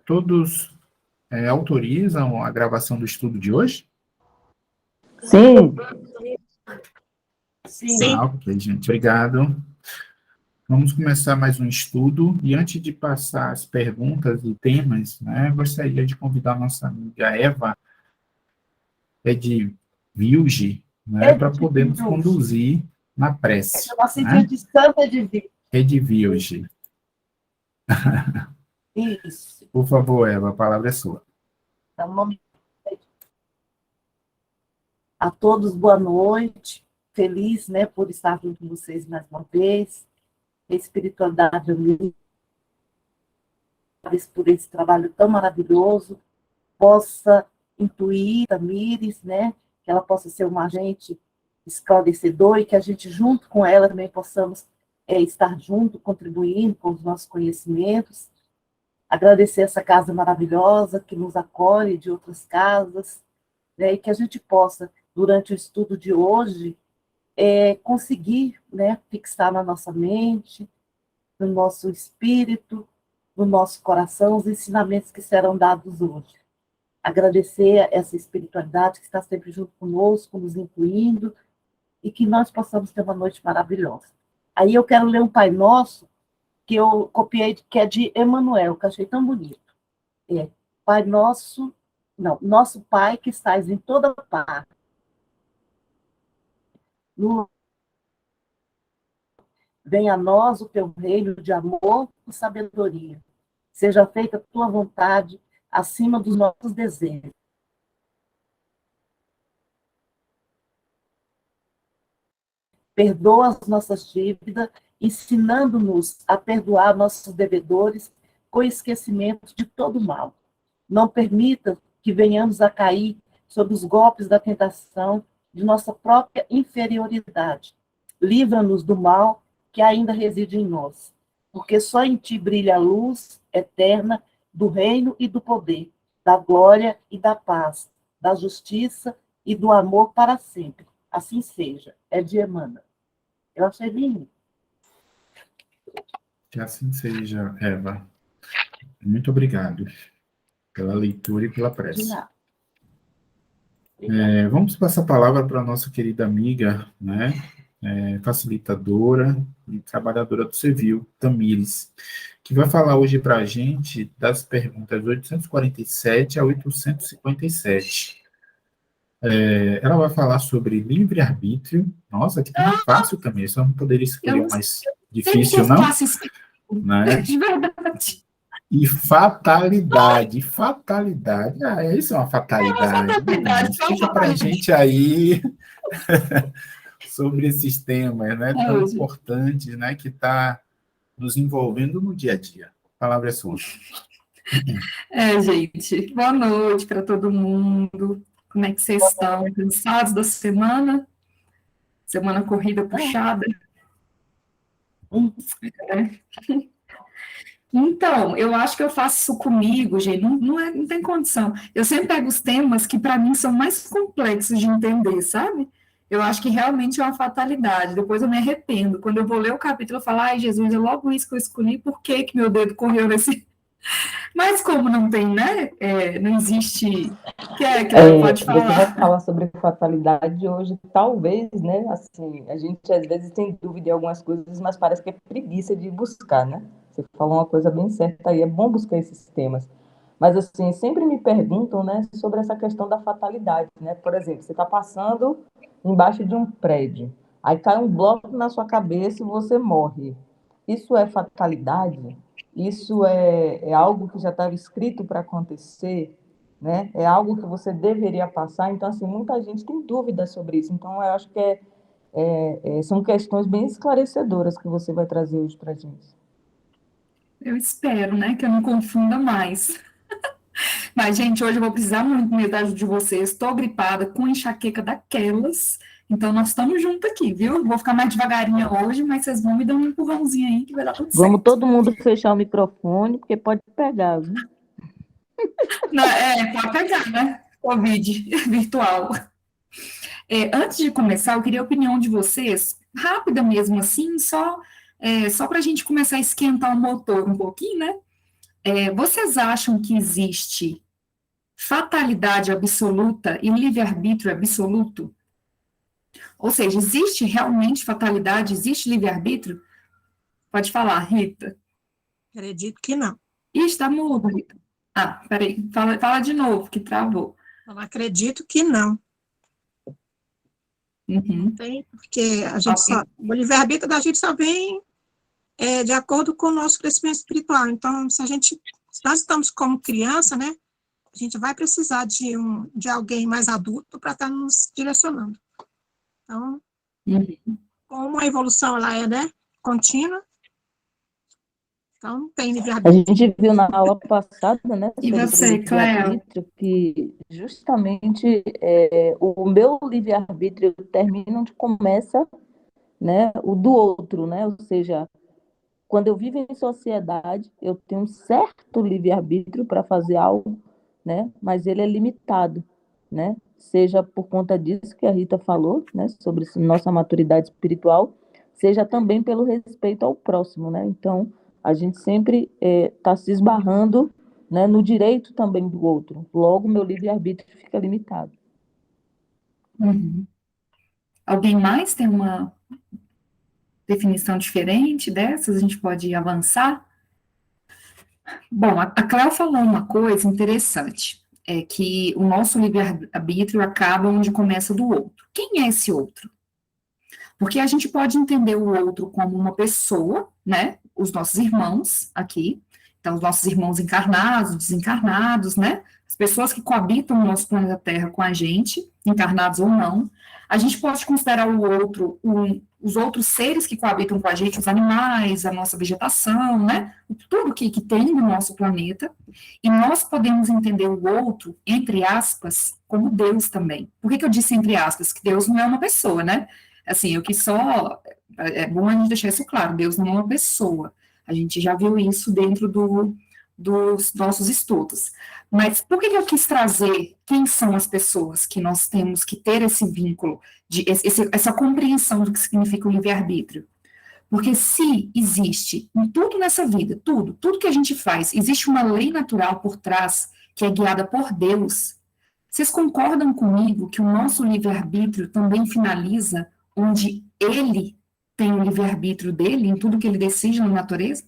Todos autorizam a gravação do estudo de hoje? Sim. Sim. Ok, gente. Obrigado. Vamos começar mais um estudo. E antes de passar as perguntas e temas, né, gostaria de convidar a nossa amiga Eva Edvilge, né, para podermos conduzir na prece. Né? De Santa Edvilge. Isso. Por favor, Eva, a palavra é sua. A todos, boa noite. Feliz, né, por estar junto com vocês mais uma vez. Espiritualidade unida, por esse trabalho tão maravilhoso, possa intuir Tamires, né, que ela possa ser um agente esclarecedor e que a gente, junto com ela, também possamos estar junto, contribuindo com os nossos conhecimentos. Agradecer essa casa maravilhosa que nos acolhe de outras casas, né, e que a gente possa, durante o estudo de hoje, conseguir, né, fixar na nossa mente, no nosso espírito, no nosso coração, os ensinamentos que serão dados hoje. Agradecer essa espiritualidade que está sempre junto conosco, nos incluindo, e que nós possamos ter uma noite maravilhosa. Aí eu quero ler um Pai Nosso, que eu copiei, que é de Emmanuel, que eu achei tão bonito. Pai Nosso, não, Nosso Pai que estás em toda parte, venha a nós o teu reino de amor e sabedoria. Seja feita a tua vontade acima dos nossos desejos. Perdoa as nossas dívidas, ensinando-nos a perdoar nossos devedores com esquecimento de todo mal. Não permita que venhamos a cair sob os golpes da tentação de nossa própria inferioridade. Livra-nos do mal que ainda reside em nós, porque só em ti brilha a luz eterna do reino e do poder, da glória e da paz, da justiça e do amor para sempre. Assim seja. É de Emmanuel. Eu achei lindo. Que assim seja, Eva. Muito obrigado pela leitura e pela prece. De nada. Vamos passar a palavra para a nossa querida amiga, né, facilitadora e trabalhadora do Civil, Tamires, que vai falar hoje para a gente das perguntas 847 a 857. Ela vai falar sobre livre-arbítrio. Nossa, que tema fácil também, só não poderia escolher o mais difícil, não? Né? De verdade. E fatalidade. Fatalidade. Isso é uma fatalidade. Explica para a gente aí sobre esses temas, né, tão importantes, né, que está nos envolvendo no dia a dia. A palavra é sua. Gente, boa noite para todo mundo. Como é que vocês estão? Cansados da semana? Semana corrida, puxada? Então, eu acho que eu faço isso comigo, gente, não tem condição. Eu sempre pego os temas que, para mim, são mais complexos de entender, sabe? Eu acho que realmente é uma fatalidade. Depois eu me arrependo. Quando eu vou ler o capítulo, eu falo, ai, Jesus, é logo isso que eu escolhi, por que meu dedo correu nesse... Mas como não tem, né? Não existe... Que ela pode falar? Você vai falar sobre fatalidade hoje, talvez, né? Assim, a gente às vezes tem dúvida em algumas coisas, mas parece que é preguiça de buscar, né? Você falou uma coisa bem certa aí, é bom buscar esses temas. Mas, assim, sempre me perguntam, né, sobre essa questão da fatalidade, né? Por exemplo, você está passando embaixo de um prédio, aí cai um bloco na sua cabeça e você morre. Isso é fatalidade? Isso é algo que já estava escrito para acontecer, né? É algo que você deveria passar. Então, assim, muita gente tem dúvidas sobre isso. Então, eu acho que são questões bem esclarecedoras que você vai trazer hoje para a gente. Eu espero, né, que eu não confunda mais. Mas, gente, hoje eu vou precisar muito mesmo da ajuda de vocês. Estou gripada com enxaqueca daquelas. Então, nós estamos juntos aqui, viu? Vou ficar mais devagarinha hoje, mas vocês vão me dar um empurrãozinho aí que vai dar tudo certo. Vamos todo mundo fechar o microfone, porque pode pegar, viu? Não, pode pegar, né? Covid virtual. Antes de começar, eu queria a opinião de vocês, rápida mesmo assim, só para a gente começar a esquentar o motor um pouquinho, né? vocês acham que existe fatalidade absoluta e livre-arbítrio absoluto? Ou seja, existe realmente fatalidade, existe livre-arbítrio? Pode falar, Rita. Acredito que não. Ih, está mudo, Rita. Ah, peraí, fala de novo, que travou. Eu acredito que não. Uhum. Tem, porque a gente o livre-arbítrio da gente só vem de acordo com o nosso crescimento espiritual. Então, se nós estamos como criança, né, a gente vai precisar de alguém mais adulto para estar nos direcionando. Então, como a evolução ela é, né, contínua, então não tem A livre-arbítrio. gente viu na aula passada, né, E sobre você, o Cléo? livre-arbítrio, que justamente o meu livre-arbítrio termina onde começa, né, o do outro, né, ou seja, quando eu vivo em sociedade, eu tenho um certo livre-arbítrio para fazer algo, né, mas ele é limitado, né, seja por conta disso que a Rita falou, né, sobre nossa maturidade espiritual, seja também pelo respeito ao próximo, né, então a gente sempre está se esbarrando, né, no direito também do outro, logo meu livre-arbítrio fica limitado. Uhum. Alguém mais tem uma definição diferente dessas? A gente pode avançar? Bom, a Cléo falou uma coisa interessante, é que o nosso livre-arbítrio acaba onde começa do outro. Quem é esse outro? Porque a gente pode entender o outro como uma pessoa, né? Os nossos irmãos aqui, então os nossos irmãos encarnados, desencarnados, né? As pessoas que coabitam o nosso planeta Terra com a gente, encarnados ou não. A gente pode considerar o outro, os outros seres que coabitam com a gente, os animais, a nossa vegetação, né? Tudo que tem no nosso planeta. E nós podemos entender o outro, entre aspas, como Deus também. Por que eu disse entre aspas? Que Deus não é uma pessoa, né? Assim, eu que só... É bom a gente deixar isso claro, Deus não é uma pessoa. A gente já viu isso dentro dos nossos estudos. Mas por que eu quis trazer quem são as pessoas que nós temos que ter esse vínculo, essa compreensão do que significa o livre-arbítrio? Porque se existe em tudo nessa vida, tudo que a gente faz, existe uma lei natural por trás que é guiada por Deus, vocês concordam comigo que o nosso livre-arbítrio também finaliza onde ele tem o livre-arbítrio dele, em tudo que ele decide na natureza?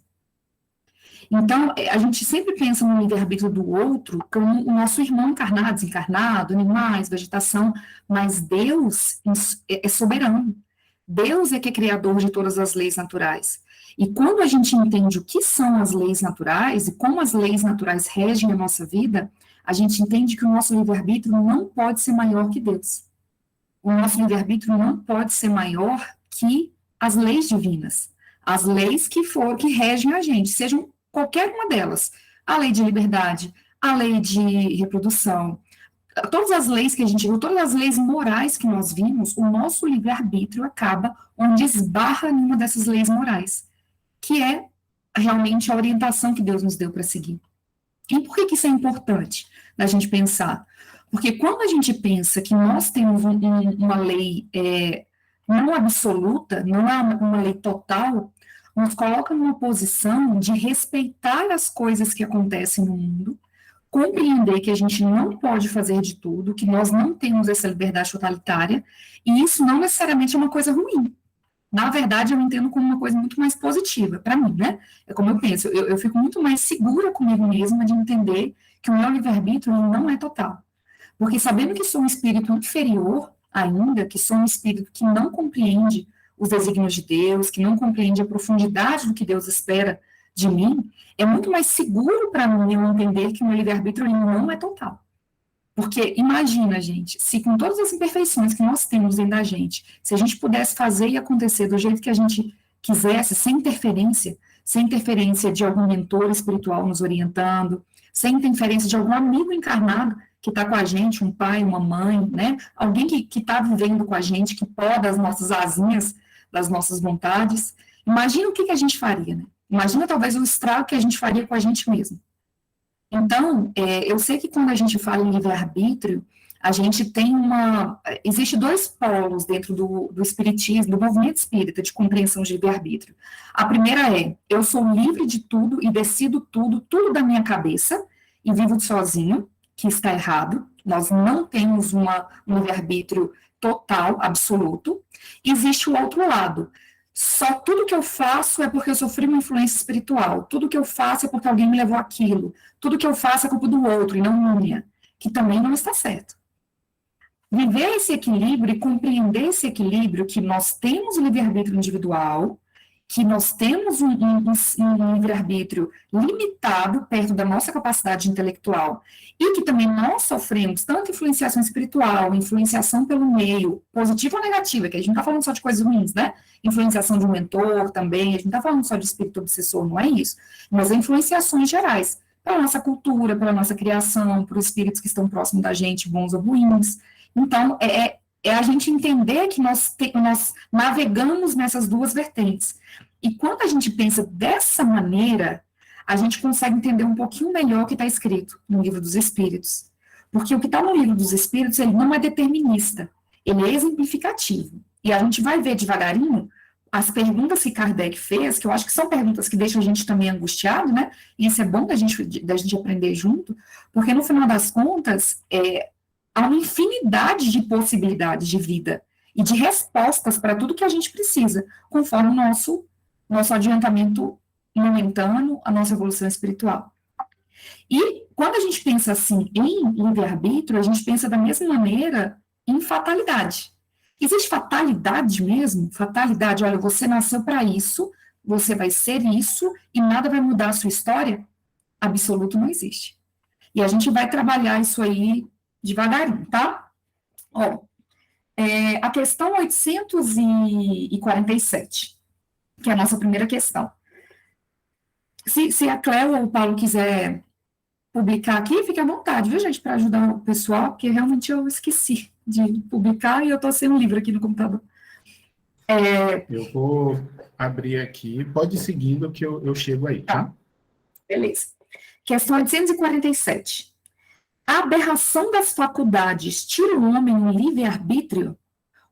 Então, a gente sempre pensa no livre-arbítrio do outro como o nosso irmão encarnado, desencarnado, animais, vegetação, mas Deus é soberano. Deus é que é criador de todas as leis naturais. E quando a gente entende o que são as leis naturais e como as leis naturais regem a nossa vida, a gente entende que o nosso livre-arbítrio não pode ser maior que Deus. O nosso livre-arbítrio não pode ser maior que as leis divinas. As leis que regem a gente, sejam qualquer uma delas. A lei de liberdade, a lei de reprodução, todas as leis que a gente viu, todas as leis morais que nós vimos, o nosso livre-arbítrio acaba onde esbarra numa dessas leis morais, que é realmente a orientação que Deus nos deu para seguir. E por que isso é importante da gente pensar? Porque quando a gente pensa que nós temos uma lei não absoluta, não é uma lei total, nos coloca numa posição de respeitar as coisas que acontecem no mundo, compreender que a gente não pode fazer de tudo, que nós não temos essa liberdade totalitária, e isso não necessariamente é uma coisa ruim. Na verdade, eu entendo como uma coisa muito mais positiva, para mim, né? É como eu penso, eu fico muito mais segura comigo mesma de entender que o meu livre-arbítrio não é total. Porque sabendo que sou um espírito inferior ainda, que sou um espírito que não compreende os desígnios de Deus, que não compreende a profundidade do que Deus espera de mim, é muito mais seguro para mim eu entender que o meu livre-arbítrio não é total. Porque imagina, gente, se com todas as imperfeições que nós temos dentro da gente, se a gente pudesse fazer e acontecer do jeito que a gente quisesse, sem interferência de algum mentor espiritual nos orientando, sem interferência de algum amigo encarnado que está com a gente, um pai, uma mãe, né? Alguém que está vivendo com a gente, que poda as nossas asinhas das nossas vontades. Imagina o que a gente faria, né? Imagina talvez o estrago que a gente faria com a gente mesmo. Então, eu sei que quando a gente fala em livre-arbítrio, a gente tem existe dois polos dentro do espiritismo, do movimento espírita de compreensão de livre-arbítrio. A primeira é, eu sou livre de tudo e decido tudo da minha cabeça, e vivo sozinho, que está errado. Nós não temos um livre-arbítrio total, absoluto. Existe o outro lado. Só tudo que eu faço é porque eu sofri uma influência espiritual. Tudo que eu faço é porque alguém me levou aquilo. Tudo que eu faço é culpa do outro e não minha, que também não está certo. Viver esse equilíbrio e compreender esse equilíbrio, que nós temos o livre-arbítrio individual, que nós temos um livre-arbítrio limitado perto da nossa capacidade intelectual, e que também nós sofremos tanto influenciação espiritual, influenciação pelo meio, positiva ou negativa, que a gente não está falando só de coisas ruins, né? Influenciação de um mentor também, a gente não está falando só de espírito obsessor, não é isso, mas influenciações gerais, pela nossa cultura, pela nossa criação, por espíritos que estão próximos da gente, bons ou ruins. Então, é a gente entender que nós navegamos nessas duas vertentes. E quando a gente pensa dessa maneira, a gente consegue entender um pouquinho melhor o que está escrito no Livro dos Espíritos. Porque o que está no Livro dos Espíritos, ele não é determinista, ele é exemplificativo. E a gente vai ver devagarinho as perguntas que Kardec fez, que eu acho que são perguntas que deixam a gente também angustiado, né? E isso é bom da gente aprender junto, porque no final das contas, há uma infinidade de possibilidades de vida e de respostas para tudo que a gente precisa, conforme o nosso adiantamento momentâneo, a nossa evolução espiritual. E quando a gente pensa assim em livre-arbítrio, a gente pensa da mesma maneira em fatalidade. Existe fatalidade mesmo? Fatalidade, olha, você nasceu para isso, você vai ser isso, e nada vai mudar a sua história? Absoluto não existe. E a gente vai trabalhar isso aí devagarinho, tá? Ó, a questão 847, que é a nossa primeira questão. Se a Cléo ou o Paulo quiser publicar aqui, fique à vontade, viu, gente, para ajudar o pessoal, porque realmente eu esqueci de publicar e eu estou sem um livro aqui no computador. Eu vou abrir aqui, pode ir seguindo que eu chego aí, tá? Beleza. Questão 847. A aberração das faculdades tira o homem um livre-arbítrio?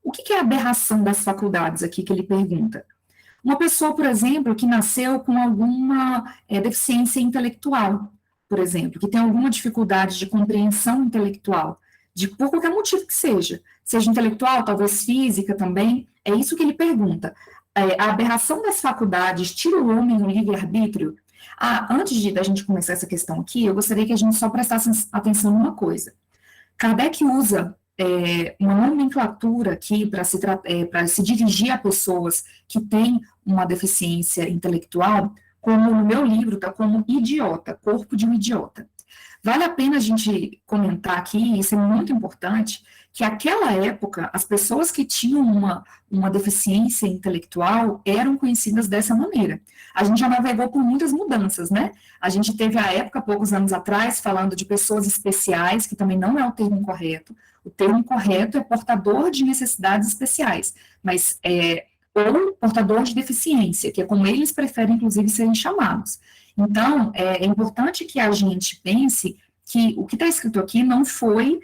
O que é a aberração das faculdades aqui que ele pergunta? Uma pessoa, por exemplo, que nasceu com alguma deficiência intelectual, por exemplo, que tem alguma dificuldade de compreensão intelectual, por qualquer motivo que seja intelectual, talvez física também, é isso que ele pergunta. A aberração das faculdades tira o homem um livre-arbítrio? Antes da gente começar essa questão aqui, eu gostaria que a gente só prestasse atenção numa coisa. Kardec usa uma nomenclatura aqui para se dirigir a pessoas que têm uma deficiência intelectual, como no meu livro está como idiota, corpo de um idiota. Vale a pena a gente comentar aqui, isso é muito importante, que naquela época, as pessoas que tinham uma deficiência intelectual eram conhecidas dessa maneira. A gente já navegou por muitas mudanças, né? A gente teve a época, poucos anos atrás, falando de pessoas especiais, que também não é o termo correto. O termo correto é portador de necessidades especiais, mas ou portador de deficiência, que é como eles preferem, inclusive, serem chamados. Então, é importante que a gente pense que o que está escrito aqui não foi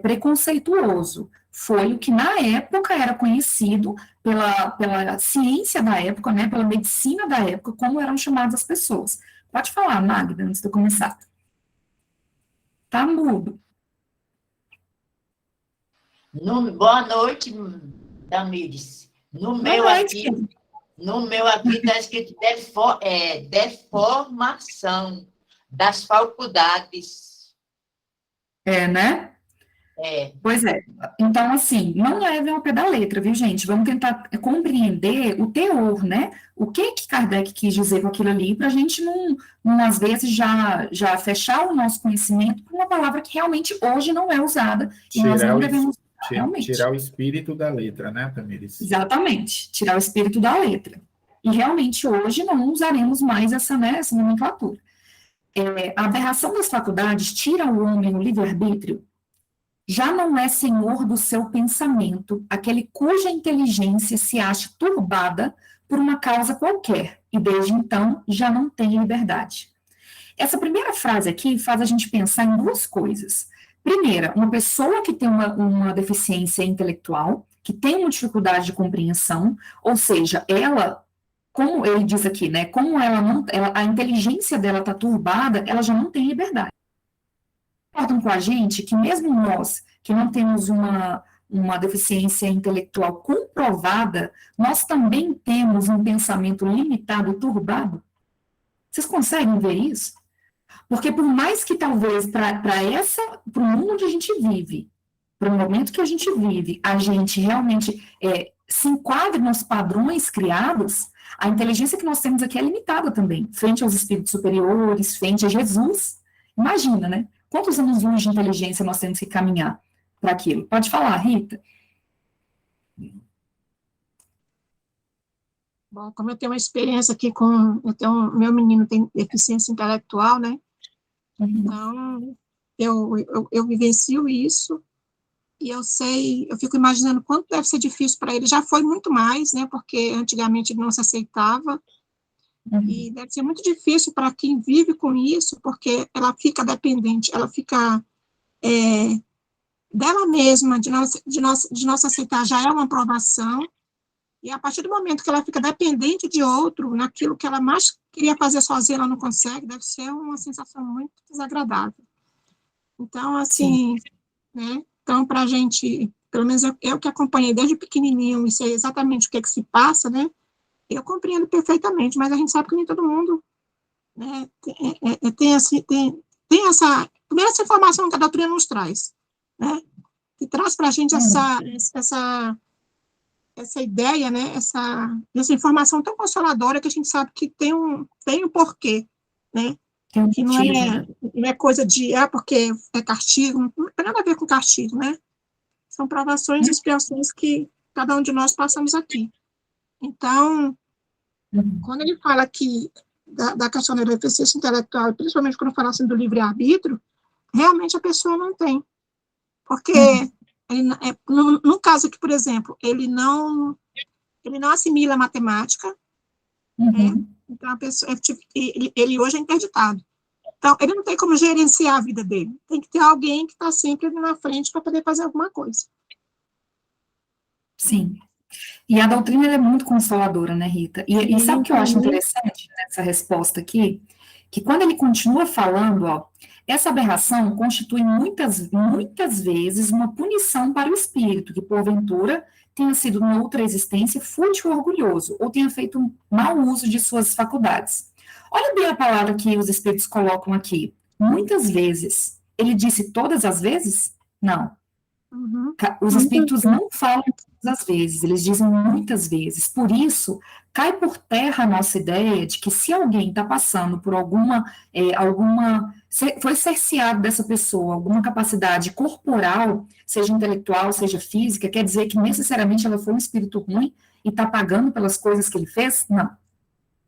preconceituoso, foi o que na época era conhecido pela ciência da época, né, pela medicina da época, como eram chamadas as pessoas. Pode falar, Magda, antes de eu começar. Tá mudo. Boa noite, Tamires. No meu aqui está escrito deformação das faculdades. Né? Pois é. Então, assim, não levem ao pé da letra, viu, gente? Vamos tentar compreender o teor, né? O que Kardec quis dizer com aquilo ali, para a gente não, às vezes, já fechar o nosso conhecimento por uma palavra que realmente hoje não é usada. E nós não devemos tirar o espírito da letra, né, Tamires? Exatamente, tirar o espírito da letra. E realmente hoje não usaremos mais essa nomenclatura. A aberração das faculdades tira o homem o livre-arbítrio, já não é senhor do seu pensamento, aquele cuja inteligência se acha turbada por uma causa qualquer, e desde então já não tem liberdade. Essa primeira frase aqui faz a gente pensar em duas coisas. Primeira, uma pessoa que tem uma deficiência intelectual, que tem uma dificuldade de compreensão, ou seja, ela, como ele diz aqui, né, como a inteligência dela está turbada, ela já não tem liberdade. Concordam com a gente que mesmo nós, que não temos uma deficiência intelectual comprovada, nós também temos um pensamento limitado e turbado? Vocês conseguem ver isso? Porque por mais que talvez para o mundo onde a gente vive, para o momento que a gente vive, a gente realmente se enquadre nos padrões criados, a inteligência que nós temos aqui é limitada também, frente aos espíritos superiores, frente a Jesus. Imagina, né? Quantos anos luz de inteligência nós temos que caminhar para aquilo? Pode falar, Rita. Bom, como eu tenho uma experiência aqui meu menino tem deficiência intelectual, né? Então, eu vivencio isso, e eu fico imaginando quanto deve ser difícil para ele. Já foi muito mais, né? Porque antigamente ele não se aceitava, e deve ser muito difícil para quem vive com isso, porque ela fica dependente, ela fica dela mesma, de não se aceitar, já é uma aprovação. E a partir do momento que ela fica dependente de outro, naquilo que ela mais queria fazer sozinha, ela não consegue, deve ser uma sensação muito desagradável. Então, assim, né? Então, para a gente, pelo menos eu que acompanhei desde pequenininho e sei exatamente o que se passa, né? Eu compreendo perfeitamente, mas a gente sabe que nem todo mundo, né, tem essa informação que a doutrina nos traz, né? Que traz para a gente essa ideia, né, essa informação tão consoladora que a gente sabe que tem um porquê, né, que não é coisa de, porque é castigo, não tem nada a ver com castigo, né, são provações e expiações que cada um de nós passamos aqui. Então, quando ele fala aqui da questão da deficiência intelectual, principalmente quando fala assim do livre-arbítrio, realmente a pessoa não tem, porque no caso aqui, por exemplo, ele não assimila a matemática, né? Então a pessoa, ele hoje é interditado. Então, ele não tem como gerenciar a vida dele. Tem que ter alguém que está sempre ali na frente para poder fazer alguma coisa. Sim. E a doutrina é muito consoladora, né, Rita? E sabe o que eu acho interessante nessa resposta aqui? Que quando ele continua falando, ó, essa aberração constitui muitas vezes uma punição para o espírito, que porventura tenha sido em outra existência fútil ou orgulhoso, ou tenha feito um mau uso de suas faculdades. Olha bem a palavra que os espíritos colocam aqui. Muitas vezes. Ele disse todas as vezes? Não. Os espíritos não falam todas as vezes, eles dizem muitas vezes. Por isso, cai por terra a nossa ideia de que se alguém está passando por foi cerceado dessa pessoa, alguma capacidade corporal, seja intelectual, seja física, quer dizer que necessariamente ela foi um espírito ruim e está pagando pelas coisas que ele fez? Não.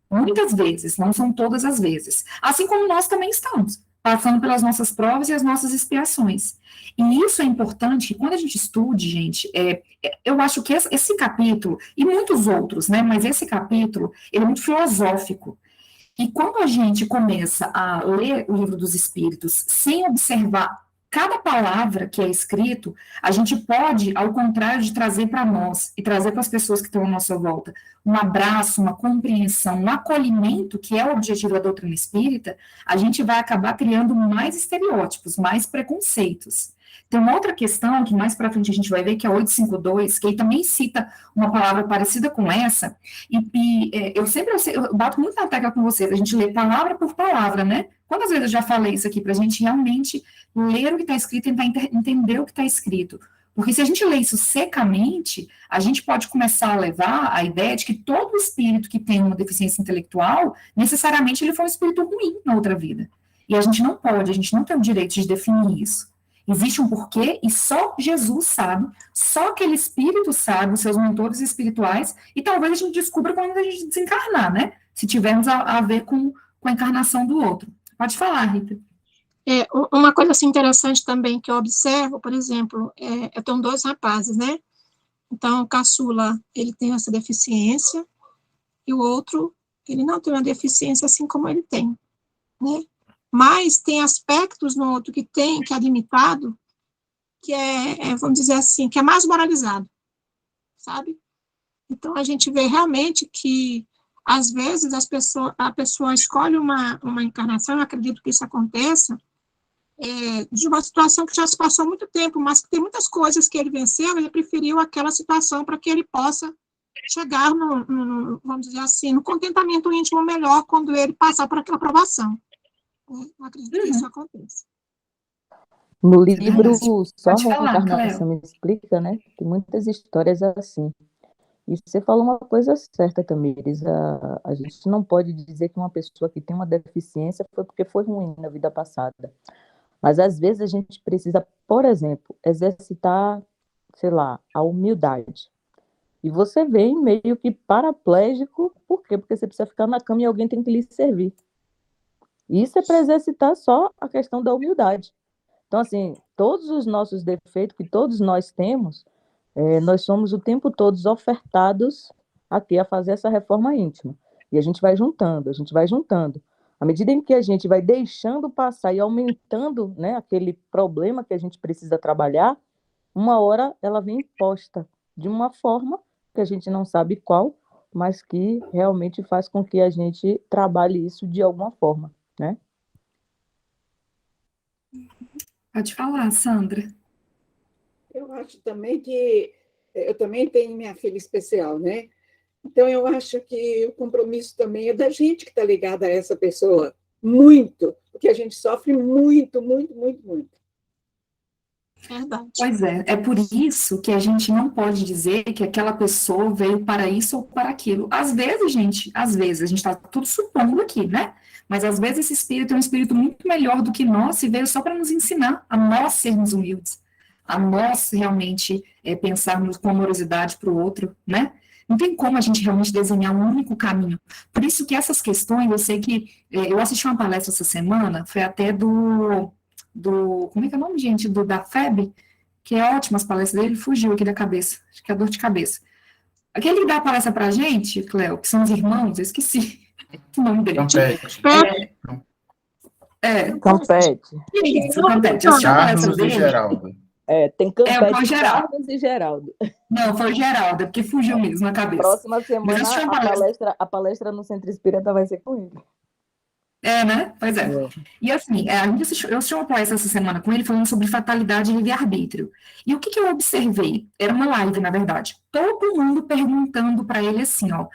Muitas vezes, não são todas as vezes. Assim como nós também estamos, passando pelas nossas provas e as nossas expiações. E isso é importante, que quando a gente estude, gente, eu acho que esse capítulo, e muitos outros, né, mas esse capítulo, ele é muito filosófico. E quando a gente começa a ler o Livro dos Espíritos sem observar cada palavra que é escrito, a gente pode, ao contrário de trazer para nós e trazer para as pessoas que estão à nossa volta, um abraço, uma compreensão, um acolhimento, que é o objetivo da doutrina espírita, a gente vai acabar criando mais estereótipos, mais preconceitos. Tem uma outra questão que mais para frente a gente vai ver, que é 852, que ele também cita uma palavra parecida com essa, eu bato muito na tecla com vocês, a gente lê palavra por palavra, né? Quantas vezes eu já falei isso aqui, para a gente realmente ler o que está escrito e tentar entender o que está escrito? Porque se a gente lê isso secamente, a gente pode começar a levar a ideia de que todo espírito que tem uma deficiência intelectual, necessariamente ele foi um espírito ruim na outra vida. E a gente não tem o direito de definir isso. Existe um porquê e só Jesus sabe, só aquele espírito sabe, os seus mentores espirituais, e talvez a gente descubra quando a gente desencarnar, né? Se tivermos a ver com a encarnação do outro. Pode falar, Rita. Uma coisa assim, interessante também que eu observo, por exemplo, eu tenho 2 rapazes, né? Então, o caçula, ele tem essa deficiência, e o outro, ele não tem uma deficiência assim como ele tem, né? Mas tem aspectos no outro que é limitado, vamos dizer assim, que é mais moralizado, sabe? Então, a gente vê realmente que, às vezes, a pessoa escolhe uma encarnação, eu acredito que isso aconteça, de uma situação que já se passou há muito tempo, mas que tem muitas coisas que ele venceu, ele preferiu aquela situação para que ele possa chegar vamos dizer assim, no contentamento íntimo melhor quando ele passar por aquela provação. Eu acredito que isso aconteça. No livro Só a Pode falar, Reencarnação Me Explica, né? Tem muitas histórias assim. E você falou uma coisa certa, Tamires. A gente não pode dizer que uma pessoa que tem uma deficiência foi porque foi ruim na vida passada. Mas, às vezes, a gente precisa, por exemplo, exercitar, sei lá, a humildade. E você vem meio que paraplégico, por quê? Porque você precisa ficar na cama e alguém tem que lhe servir. Isso é para exercitar só a questão da humildade. Então, assim, todos os nossos defeitos que todos nós temos, nós somos o tempo todo ofertados aqui a fazer essa reforma íntima. E a gente vai juntando, a gente vai juntando. À medida em que a gente vai deixando passar e aumentando, né, aquele problema que a gente precisa trabalhar, uma hora ela vem imposta de uma forma que a gente não sabe qual, mas que realmente faz com que a gente trabalhe isso de alguma forma, né? Pode falar, Sandra. Eu acho também que eu também tenho minha filha especial, né? Então, eu acho que o compromisso também é da gente que está ligada a essa pessoa, muito, porque a gente sofre muito, muito, muito, muito. Verdade. Pois é por isso que a gente não pode dizer que aquela pessoa veio para isso ou para aquilo. Às vezes, gente, a gente está tudo supondo aqui, né? Mas às vezes esse espírito é um espírito muito melhor do que nós e veio só para nos ensinar a nós sermos humildes, a nós realmente pensarmos com amorosidade para o outro, né? Não tem como a gente realmente desenhar um único caminho. Por isso que essas questões, eu sei que eu assisti uma palestra essa semana, foi até do como é que é o nome, gente? Da FEB, que é ótimo as palestras dele, fugiu aqui da cabeça, acho que é dor de cabeça. Aquele que dá a palestra pra gente, Cleo, que são os irmãos, eu esqueci o nome dele. Campete. Isso, Campete. Eu assisti a palestra Carlos e dele. Geraldo. Tem foi Campete, Geraldo. Carlos e Geraldo. Não, foi o Geraldo, é porque fugiu mesmo na cabeça. Próxima Mas semana, eu assisti uma a palestra no Centro Espírita vai ser com ele. Né? Pois é. E assim, eu assisti uma palestra essa semana com ele falando sobre fatalidade e livre-arbítrio. E o que eu observei? Era uma live, na verdade. Todo mundo perguntando para ele assim, ó.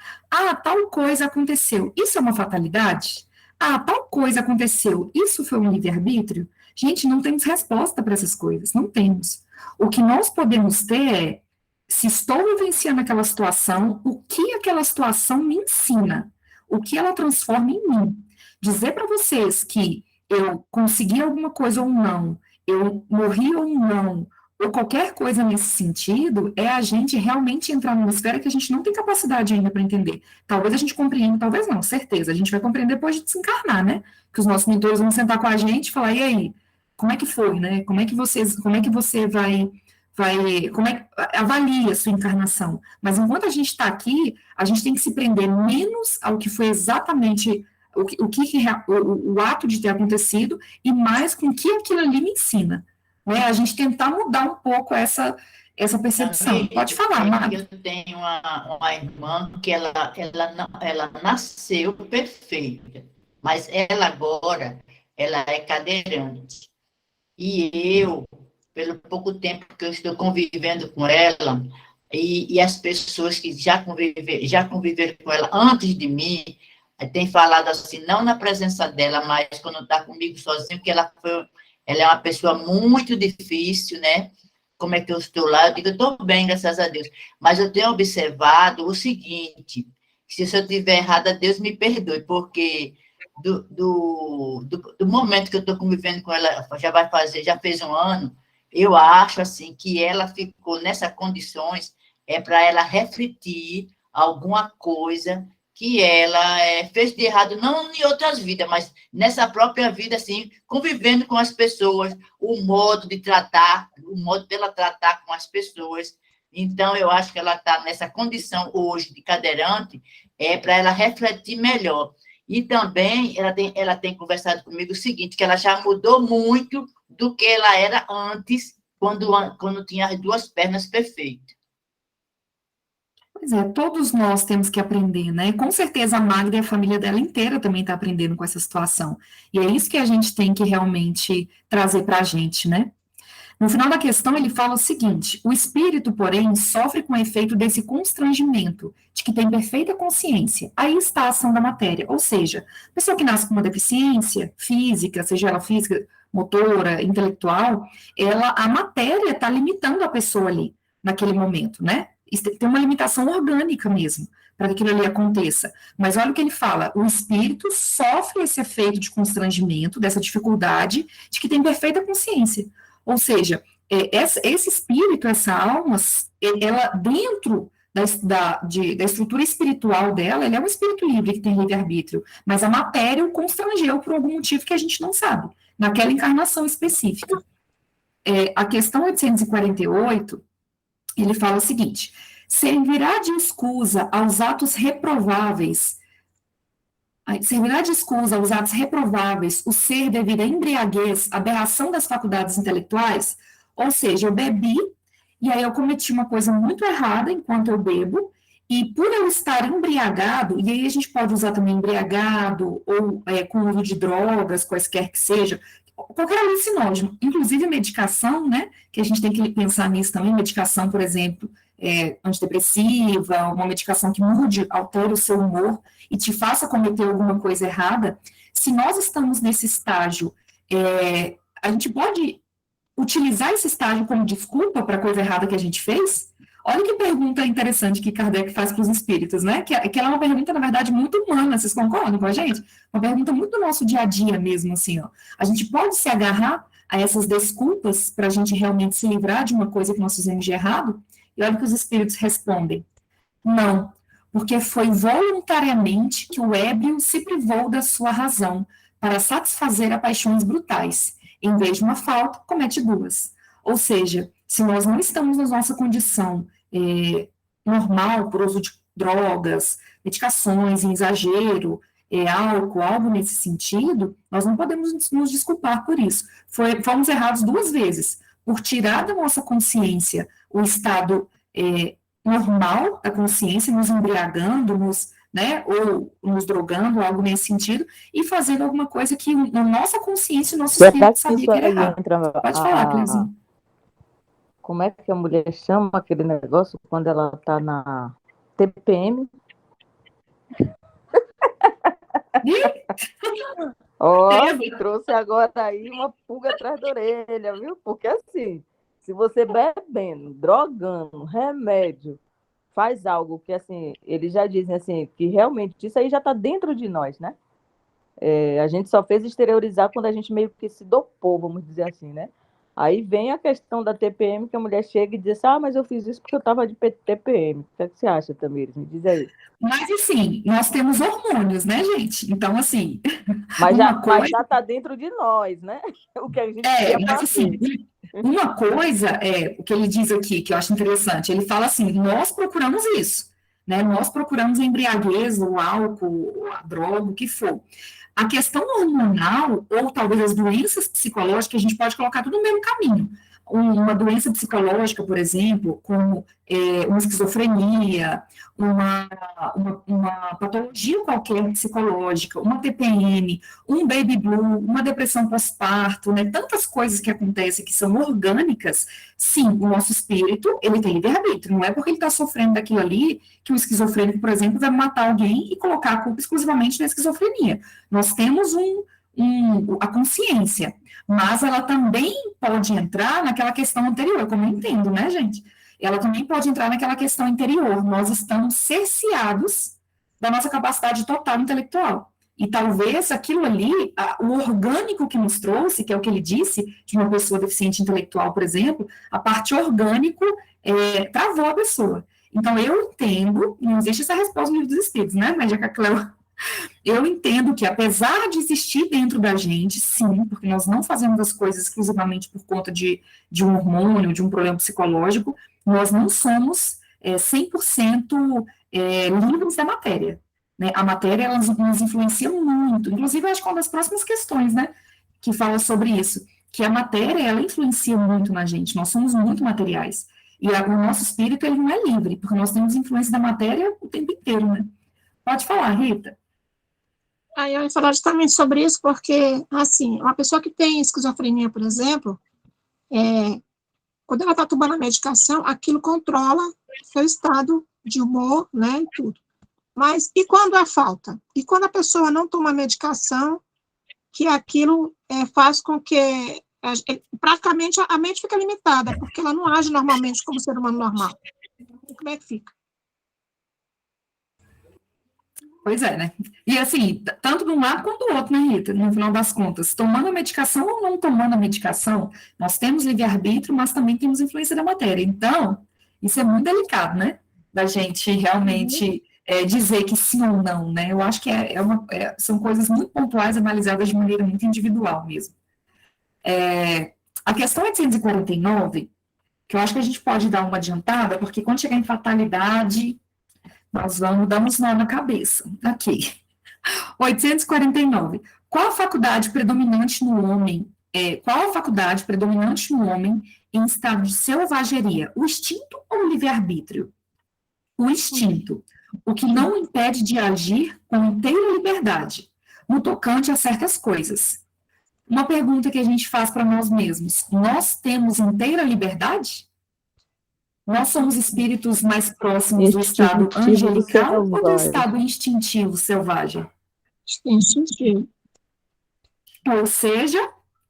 Tal coisa aconteceu. Isso é uma fatalidade? Tal coisa aconteceu. Isso foi um livre-arbítrio? Gente, não temos resposta para essas coisas. Não temos. O que nós podemos ter é, se estou vivenciando aquela situação, o que aquela situação me ensina? O que ela transforma em mim? Dizer para vocês que eu consegui alguma coisa ou não, eu morri ou não, ou qualquer coisa nesse sentido, é a gente realmente entrar numa esfera que a gente não tem capacidade ainda para entender. Talvez a gente compreenda, talvez não, certeza. A gente vai compreender depois de desencarnar, né? Que os nossos mentores vão sentar com a gente e falar, e aí, como é que foi, né? Como é que você avalia a sua encarnação? Mas enquanto a gente está aqui, a gente tem que se prender menos ao que foi exatamente o ato de ter acontecido e mais com o que aquilo ali me ensina. Né? A gente tentar mudar um pouco essa percepção. Pode falar, Mari. Eu tenho uma irmã que ela nasceu perfeita, mas ela agora é cadeirante. E eu, pelo pouco tempo que eu estou convivendo com ela, e as pessoas que já conviveram com ela antes de mim, tem falado assim, não na presença dela, mas quando está comigo sozinho, porque ela é uma pessoa muito difícil, né? Como é que eu estou lá? Eu digo, eu estou bem, graças a Deus. Mas eu tenho observado o seguinte, se eu estiver errada, Deus me perdoe, porque do momento que eu estou convivendo com ela, já fez um ano, eu acho assim que ela ficou nessas condições, para ela refletir alguma coisa que ela fez de errado, não em outras vidas, mas nessa própria vida, assim, convivendo com as pessoas, o modo dela tratar com as pessoas. Então, eu acho que ela está nessa condição hoje de cadeirante, para ela refletir melhor. E também ela tem conversado comigo o seguinte, que ela já mudou muito do que ela era antes quando tinha as duas pernas perfeitas. Pois é, todos nós temos que aprender, né? Com certeza a Magda e a família dela inteira também está aprendendo com essa situação. E é isso que a gente tem que realmente trazer para a gente, né? No final da questão, ele fala o seguinte: o espírito, porém, sofre com o efeito desse constrangimento, de que tem perfeita consciência. Aí está a ação da matéria. Ou seja, a pessoa que nasce com uma deficiência física, seja ela física, motora, intelectual, a matéria está limitando a pessoa ali, naquele momento, né? Tem uma limitação orgânica mesmo, para que aquilo ali aconteça. Mas olha o que ele fala: o espírito sofre esse efeito de constrangimento, dessa dificuldade, de que tem perfeita consciência. Ou seja, esse espírito, essa alma, ela dentro da estrutura espiritual dela, ele é um espírito livre que tem livre-arbítrio, mas a matéria o constrangeu por algum motivo que a gente não sabe, naquela encarnação específica. A questão 848, ele fala o seguinte: servirá de escusa aos atos reprováveis o ser devido à embriaguez, aberração das faculdades intelectuais? Ou seja, eu bebi, e aí eu cometi uma coisa muito errada enquanto eu bebo, e por eu estar embriagado, e aí a gente pode usar também embriagado, ou com uso de drogas, quaisquer que seja, qualquer alucinógeno, inclusive medicação, né, que a gente tem que pensar nisso também, medicação, por exemplo, antidepressiva, uma medicação que mude, altere o seu humor e te faça cometer alguma coisa errada. Se nós estamos nesse estágio, a gente pode utilizar esse estágio como desculpa para a coisa errada que a gente fez? Olha que pergunta interessante que Kardec faz para os espíritos, né? Que ela é uma pergunta, na verdade, muito humana, vocês concordam com a gente? Uma pergunta muito do nosso dia a dia mesmo, assim, ó. A gente pode se agarrar a essas desculpas para a gente realmente se livrar de uma coisa que nós fizemos de errado? E olha que os espíritos respondem: não, porque foi voluntariamente que o ébrio se privou da sua razão para satisfazer a paixões brutais. Em vez de uma falta, comete duas. Ou seja, se nós não estamos na nossa condição normal, por uso de drogas, medicações em exagero, álcool, algo nesse sentido, nós não podemos nos desculpar por isso. Fomos errados duas vezes, por tirar da nossa consciência o estado normal da consciência, nos embriagando, né, ou nos drogando, algo nesse sentido, e fazendo alguma coisa que na nossa consciência, o nosso espírito sabia que era errado. Pode falar, Cleusinha. Como é que a mulher chama aquele negócio quando ela está na TPM? Trouxe agora aí uma pulga atrás da orelha, viu? Porque assim, se você bebendo, drogando, remédio, faz algo que, assim, eles já dizem assim, que realmente isso aí já está dentro de nós, né? A gente só fez exteriorizar quando a gente meio que se dopou, vamos dizer assim, né? Aí vem a questão da TPM, que a mulher chega e diz assim, mas eu fiz isso porque eu estava de TPM. O que você acha, Tamires? Me diz aí. Mas, assim, nós temos hormônios, né, gente? Então, assim... Mas já está dentro de nós, né? O que a gente mas, assim, uma coisa o que ele diz aqui, que eu acho interessante, ele fala assim, nós procuramos isso, né? Nós procuramos a embriaguez, o álcool, a droga, o que for. A questão hormonal, ou talvez as doenças psicológicas, a gente pode colocar tudo no mesmo caminho. Uma doença psicológica, por exemplo, como uma esquizofrenia, uma patologia qualquer psicológica, uma TPM, um baby blue, uma depressão pós-parto, né? Tantas coisas que acontecem que são orgânicas. Sim, o nosso espírito, ele tem livre-arbítrio. Não é porque ele está sofrendo daquilo ali que o esquizofrênico, por exemplo, vai matar alguém e colocar a culpa exclusivamente na esquizofrenia. Nós temos a consciência, mas ela também pode entrar naquela questão anterior, como eu entendo, né, gente? Ela também pode entrar naquela questão interior. Nós estamos cerceados da nossa capacidade total intelectual. E talvez aquilo ali, o orgânico que nos trouxe, que é o que ele disse, de uma pessoa deficiente intelectual, por exemplo, a parte orgânico travou a pessoa. Então, eu entendo, não existe essa resposta no livro dos Espíritos, né, mas já que a Cleo... Eu entendo que, apesar de existir dentro da gente, sim, porque nós não fazemos as coisas exclusivamente por conta de um hormônio, de um problema psicológico, nós não somos 100% livres da matéria. Né? A matéria, ela nos influencia muito. Inclusive, eu acho que é uma das próximas questões, né, que fala sobre isso. que a matéria, ela influencia muito na gente, nós somos muito materiais. E o nosso espírito, ele não é livre, porque nós temos influência da matéria o tempo inteiro, né? Pode falar, Rita. Aí eu ia falar justamente sobre isso, porque, assim, uma pessoa que tem esquizofrenia, por exemplo, quando ela está tomando a medicação, aquilo controla seu estado de humor, né, e tudo. Mas, e quando há falta? E quando a pessoa não toma medicação, que aquilo faz com que, praticamente, a mente fica limitada, porque ela não age normalmente como ser humano normal. Como é que fica? Pois é, né? E assim, tanto de um lado quanto do outro, né, Rita? No final das contas, tomando a medicação ou não tomando a medicação, nós temos livre-arbítrio, mas também temos influência da matéria. Então, isso é muito delicado, né? Da gente realmente dizer que sim ou não, né? Eu acho que são coisas muito pontuais, analisadas de maneira muito individual mesmo. A questão 849, que eu acho que a gente pode dar uma adiantada, porque quando chegar em fatalidade, nós damos nó na cabeça. Aqui. 849. Qual a faculdade predominante no homem? Qual a faculdade predominante no homem em estado de selvageria? O instinto ou o livre-arbítrio? O instinto. O que não impede de agir com inteira liberdade, no tocante a certas coisas. Uma pergunta que a gente faz para nós mesmos. Nós temos inteira liberdade? Nós somos espíritos mais próximos do estado angelical ou do estado instintivo selvagem? Instintivo. Ou seja,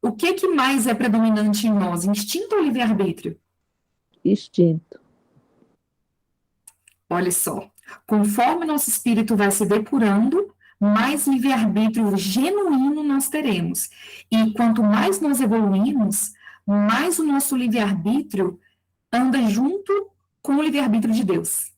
o que mais é predominante em nós, instinto ou livre-arbítrio? Instinto. Olha só, conforme nosso espírito vai se depurando, mais livre-arbítrio genuíno nós teremos. E quanto mais nós evoluímos, mais o nosso livre-arbítrio anda junto com o livre-arbítrio de Deus.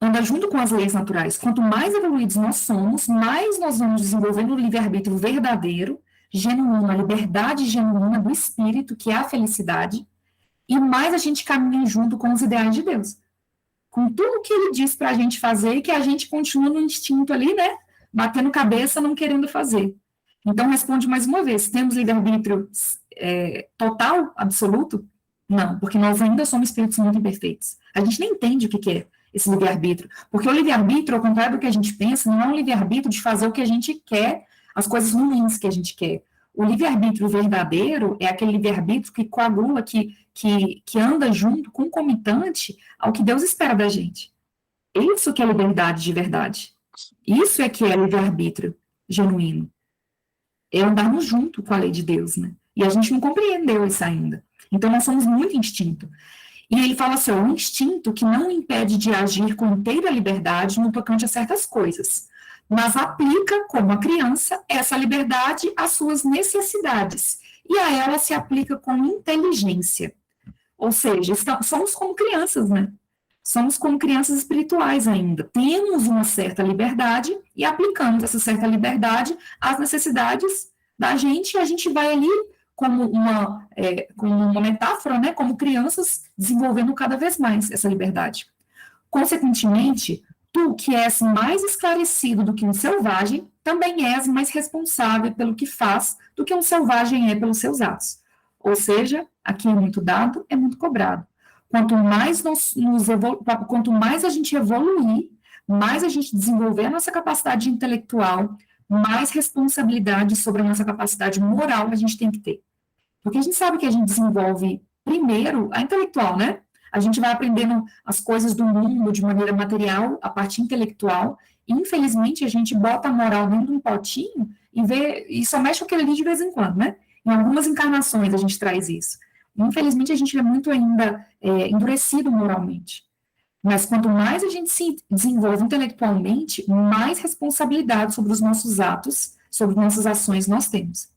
Anda junto com as leis naturais. Quanto mais evoluídos nós somos, mais nós vamos desenvolvendo o livre-arbítrio verdadeiro, genuíno, a liberdade genuína do espírito, que é a felicidade, e mais a gente caminha junto com os ideais de Deus. Com tudo que ele diz para a gente fazer, e que a gente continua no instinto ali, né? Batendo cabeça, não querendo fazer. Então, responde mais uma vez, temos livre-arbítrio total, absoluto? Não, porque nós ainda somos espíritos muito imperfeitos. A gente nem entende o que é esse livre-arbítrio. Porque o livre-arbítrio, ao contrário do que a gente pensa, não é um livre-arbítrio de fazer o que a gente quer, as coisas ruins que a gente quer. O livre-arbítrio verdadeiro é aquele livre-arbítrio que coagula, que anda junto, concomitante ao que Deus espera da gente. Isso que é liberdade de verdade. Isso é que é livre-arbítrio genuíno. É andarmos junto com a lei de Deus, né? E a gente não compreendeu isso ainda. Então, nós somos muito instinto. E ele fala assim, um instinto que não impede de agir com inteira liberdade no tocante a certas coisas, mas aplica, como a criança, essa liberdade às suas necessidades, e a ela se aplica com inteligência. Ou seja, somos como crianças, né? Somos como crianças espirituais ainda. Temos uma certa liberdade e aplicamos essa certa liberdade às necessidades da gente, e a gente vai ali como uma metáfora, né, como crianças desenvolvendo cada vez mais essa liberdade. Consequentemente, tu que és mais esclarecido do que um selvagem, também és mais responsável pelo que faz do que um selvagem é pelos seus atos. Ou seja, aqui é muito dado, é muito cobrado. Quanto mais quanto mais a gente evoluir, mais a gente desenvolver a nossa capacidade intelectual, mais responsabilidade sobre a nossa capacidade moral a gente tem que ter. Porque a gente sabe que a gente desenvolve primeiro a intelectual, né? A gente vai aprendendo as coisas do mundo de maneira material, a parte intelectual, e infelizmente a gente bota a moral dentro de um potinho e só mexe com aquele ali de vez em quando, né? Em algumas encarnações a gente traz isso. Infelizmente a gente é muito ainda endurecido moralmente. Mas quanto mais a gente se desenvolve intelectualmente, mais responsabilidade sobre os nossos atos, sobre nossas ações nós temos.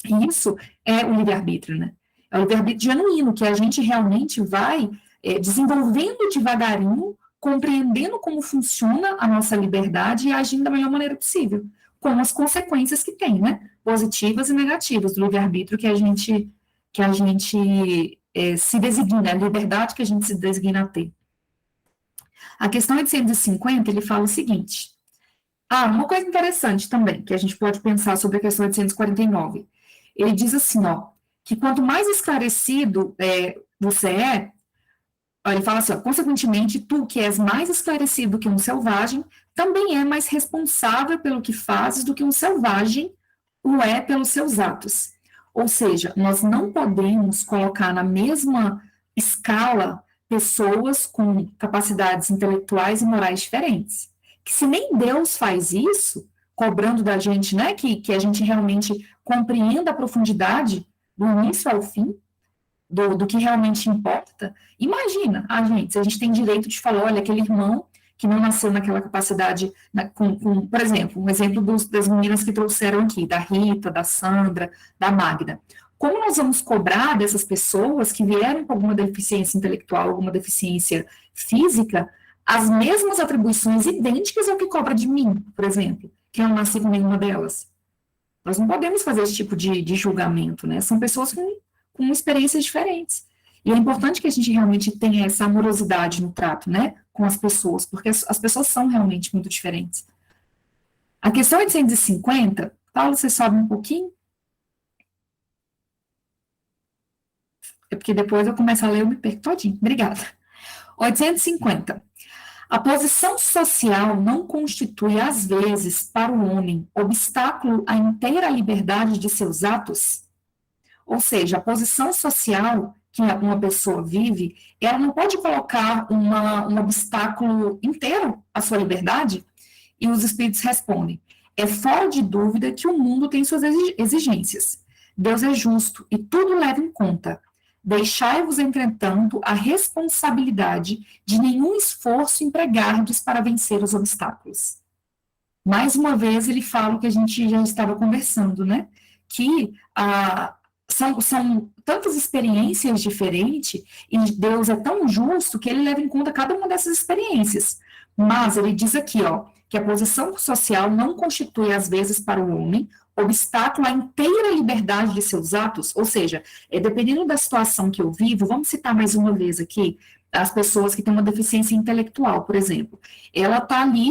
E isso é o livre-arbítrio, né? É o livre-arbítrio genuíno, que a gente realmente vai desenvolvendo devagarinho, compreendendo como funciona a nossa liberdade e agindo da melhor maneira possível, com as consequências que tem, né? Positivas e negativas do livre-arbítrio que a gente se designa, a liberdade que a gente se designa a ter. A questão 850, ele fala o seguinte. Uma coisa interessante também, que a gente pode pensar sobre a questão 849. ele diz assim, ó, que quanto mais esclarecido você é, ó, ele fala assim, ó, consequentemente, tu que és mais esclarecido que um selvagem, também é mais responsável pelo que fazes do que um selvagem o é pelos seus atos. Ou seja, nós não podemos colocar na mesma escala pessoas com capacidades intelectuais e morais diferentes. Que se nem Deus faz isso, cobrando da gente, né, que a gente realmente compreenda a profundidade do início ao fim, do que realmente importa, imagina, gente, se a gente tem direito de falar, olha, aquele irmão que não nasceu naquela capacidade, por exemplo, um exemplo das meninas que trouxeram aqui, da Rita, da Sandra, da Magda. Como nós vamos cobrar dessas pessoas que vieram com alguma deficiência intelectual, alguma deficiência física, as mesmas atribuições idênticas ao que cobra de mim, por exemplo, que eu não nasci com nenhuma delas? Nós não podemos fazer esse tipo de julgamento, né? São pessoas com experiências diferentes. E é importante que a gente realmente tenha essa amorosidade no trato, né, com as pessoas, porque as pessoas são realmente muito diferentes. A questão 850, Paulo, você sobe um pouquinho? É porque depois eu começo a ler, eu me perco todinho. Obrigada. 850. A posição social não constitui, às vezes, para o homem, obstáculo à inteira liberdade de seus atos? Ou seja, a posição social que uma pessoa vive, ela não pode colocar um obstáculo inteiro à sua liberdade? E os espíritos respondem, é fora de dúvida que o mundo tem suas exigências. Deus é justo e tudo leva em conta. Deixai-vos, entretanto, a responsabilidade de nenhum esforço empregardes para vencer os obstáculos. Mais uma vez, ele fala o que a gente já estava conversando, né? Que são tantas experiências diferentes, e Deus é tão justo que ele leva em conta cada uma dessas experiências. Mas ele diz aqui, ó, que a posição social não constitui, às vezes, para o homem, obstáculo à inteira liberdade de seus atos, ou seja, dependendo da situação que eu vivo, vamos citar mais uma vez aqui, as pessoas que têm uma deficiência intelectual, por exemplo, ela está ali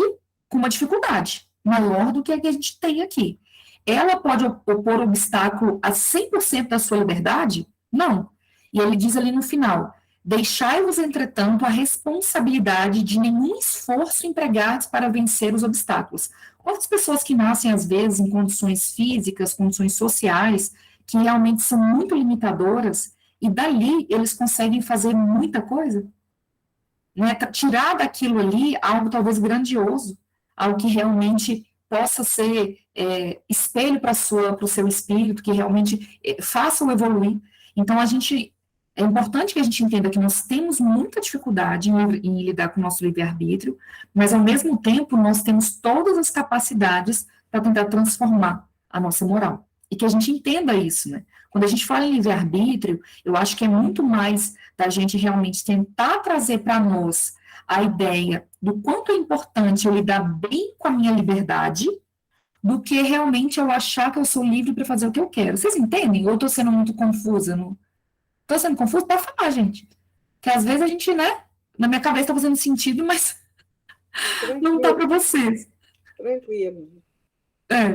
com uma dificuldade maior do que a que a gente tem aqui. Ela pode opor obstáculo a 100% da sua liberdade? Não. E ele diz ali no final, deixai-vos, entretanto, a responsabilidade de nenhum esforço empregados para vencer os obstáculos. Quantas pessoas que nascem, às vezes, em condições físicas, condições sociais, que realmente são muito limitadoras, e dali eles conseguem fazer muita coisa? Né? Tirar daquilo ali algo talvez grandioso, algo que realmente possa ser espelho para o seu espírito, que realmente faça-o evoluir. Então, é importante que a gente entenda que nós temos muita dificuldade em lidar com o nosso livre-arbítrio, mas, ao mesmo tempo, nós temos todas as capacidades para tentar transformar a nossa moral. E que a gente entenda isso, né? Quando a gente fala em livre-arbítrio, eu acho que é muito mais da gente realmente tentar trazer para nós a ideia do quanto é importante eu lidar bem com a minha liberdade, do que realmente eu achar que eu sou livre para fazer o que eu quero. Vocês entendem? Ou eu estou sendo muito confusa? Estou sendo confusa? Pode falar, gente. Que às vezes a gente, né, na minha cabeça está fazendo sentido, mas não está para vocês. Tranquilo.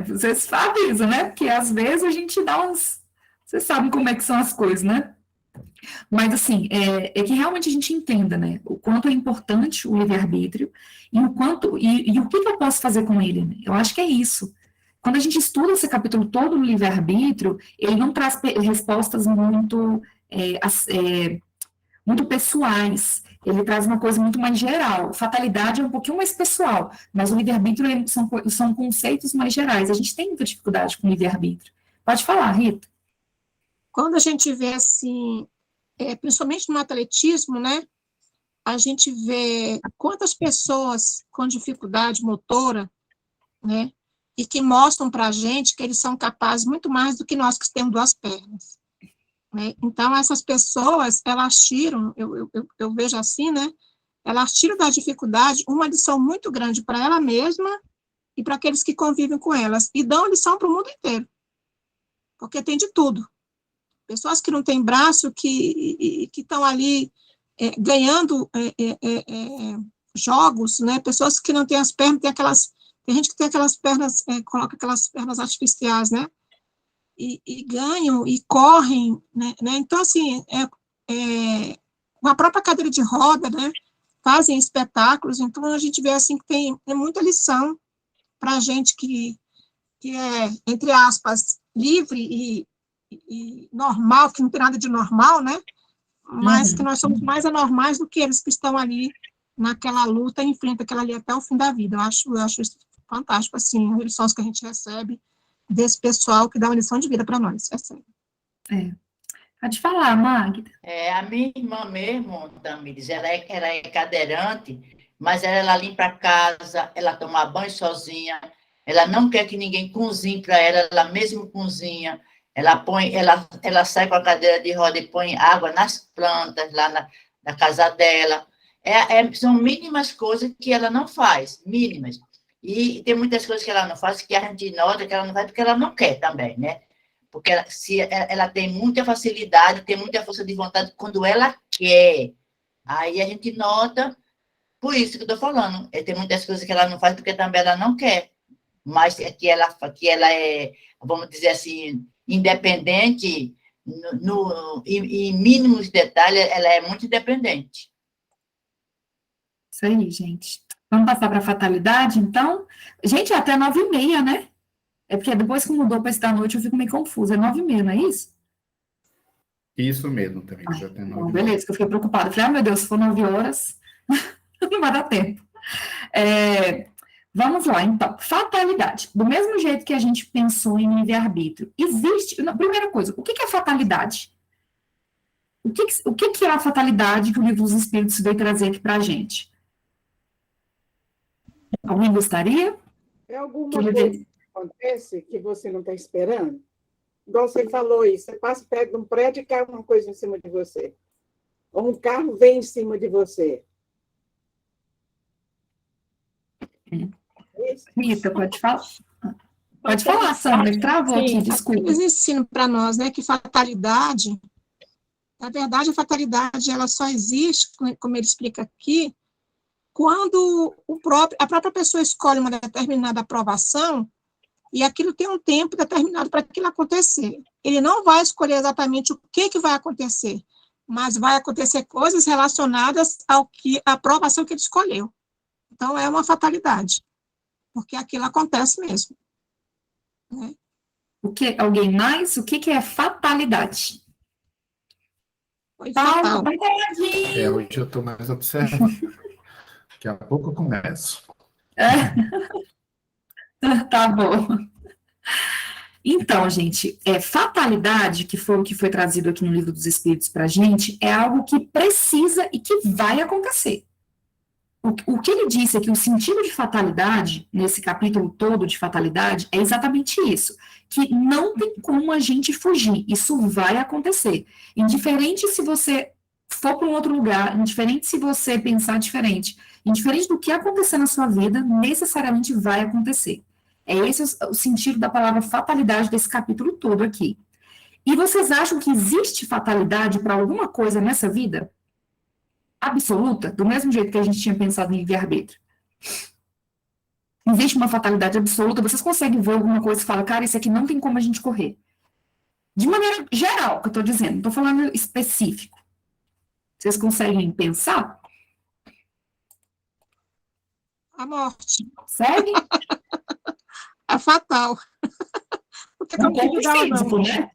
Vocês avisam, né? Porque às vezes a gente dá uns... Vocês sabem como é que são as coisas, né? Mas, assim, é que realmente a gente entenda, né? O quanto é importante o livre-arbítrio e o que eu posso fazer com ele, né? Eu acho que é isso. Quando a gente estuda esse capítulo todo do livre-arbítrio, ele não traz respostas muito pessoais. Ele traz uma coisa muito mais geral. Fatalidade é um pouquinho mais pessoal, mas o livre-arbítrio são conceitos mais gerais. A gente tem muita dificuldade com o livre-arbítrio. Pode falar, Rita. Quando a gente vê, assim, principalmente no atletismo, né, a gente vê quantas pessoas com dificuldade motora, né, e que mostram para a gente que eles são capazes muito mais do que nós que temos duas pernas. Né? Então, essas pessoas, elas tiram, eu vejo assim, né, elas tiram da dificuldade uma lição muito grande para ela mesma e para aqueles que convivem com elas, e dão lição para o mundo inteiro, porque tem de tudo. Pessoas que não têm braço, que estão ali ganhando jogos, né? Pessoas que não têm as pernas, tem gente que tem aquelas pernas, coloca aquelas pernas artificiais, né? e ganham e correm, né? Então, assim, a própria cadeira de roda, né? Fazem espetáculos, então a gente vê assim que tem muita lição para a gente que é, entre aspas, livre e normal, que não tem nada de normal, né? Mas que nós somos mais anormais do que eles que estão ali naquela luta e enfrentam aquela ali até o fim da vida. Eu acho isso fantástico, assim, as lições que a gente recebe desse pessoal que dá uma lição de vida para nós. É sério. Pode falar, Magda. A minha irmã mesmo, Tamires, ela é cadeirante, mas ela limpa a casa, ela toma banho sozinha, ela não quer que ninguém cozinhe para ela, ela mesmo cozinha, ela sai com a cadeira de roda e põe água nas plantas lá na casa dela. São mínimas coisas que ela não faz, mínimas. E tem muitas coisas que ela não faz que a gente nota que ela não faz porque ela não quer também, né? Porque ela tem muita facilidade, tem muita força de vontade quando ela quer. Aí a gente nota, por isso que eu estou falando, tem muitas coisas que ela não faz porque também ela não quer. Mas que ela é, vamos dizer assim, independente, em mínimos detalhes, ela é muito independente. Isso aí, gente. Vamos passar para a fatalidade, então? Gente, é até 9h30, né? É porque depois que mudou para esse da noite, eu fico meio confusa. É 9h30, não é isso? Isso mesmo, também. Já tem 9 beleza, que eu fiquei preocupada. Falei, meu Deus, se for 9 horas, não vai dar tempo. Vamos lá, então. Fatalidade. Do mesmo jeito que a gente pensou em livre-arbítrio, existe... Primeira coisa, o que é fatalidade? O que é a fatalidade que o Livro dos Espíritos veio trazer aqui para a gente? Alguém gostaria? É alguma coisa que acontece que você não está esperando? Igual você falou aí, você passa perto de um prédio e cai uma coisa em cima de você. Ou um carro vem em cima de você. Rita, pode falar? Pode falar, Sandra, que travou aqui, desculpa. Eles ensinam para nós, né, que fatalidade, na verdade, a fatalidade ela só existe, como ele explica aqui, quando a própria pessoa escolhe uma determinada aprovação e aquilo tem um tempo determinado para aquilo acontecer. Ele não vai escolher exatamente o que vai acontecer, mas vai acontecer coisas relacionadas à aprovação que ele escolheu. Então, é uma fatalidade, porque aquilo acontece mesmo. Né? Alguém mais? O que é fatalidade? Foi fatal. Hoje eu estou mais observando. Daqui a pouco eu começo. Tá bom. Então, gente, fatalidade, que foi o que foi trazido aqui no Livro dos Espíritos para a gente, é algo que precisa e que vai acontecer. O que ele disse é que o sentido de fatalidade, nesse capítulo todo de fatalidade, é exatamente isso, que não tem como a gente fugir, isso vai acontecer. Indiferente se você for para um outro lugar, indiferente se você pensar diferente, indiferente do que acontecer na sua vida, necessariamente vai acontecer. É esse o sentido da palavra fatalidade desse capítulo todo aqui. E vocês acham que existe fatalidade para alguma coisa nessa vida? Absoluta, do mesmo jeito que a gente tinha pensado em livre-arbítrio. Existe uma fatalidade absoluta, vocês conseguem ver alguma coisa e falar, cara, isso aqui não tem como a gente correr. De maneira geral, que eu estou dizendo, não estou falando específico. Vocês conseguem pensar? A morte. Segue? É fatal. Um pouco físico, né?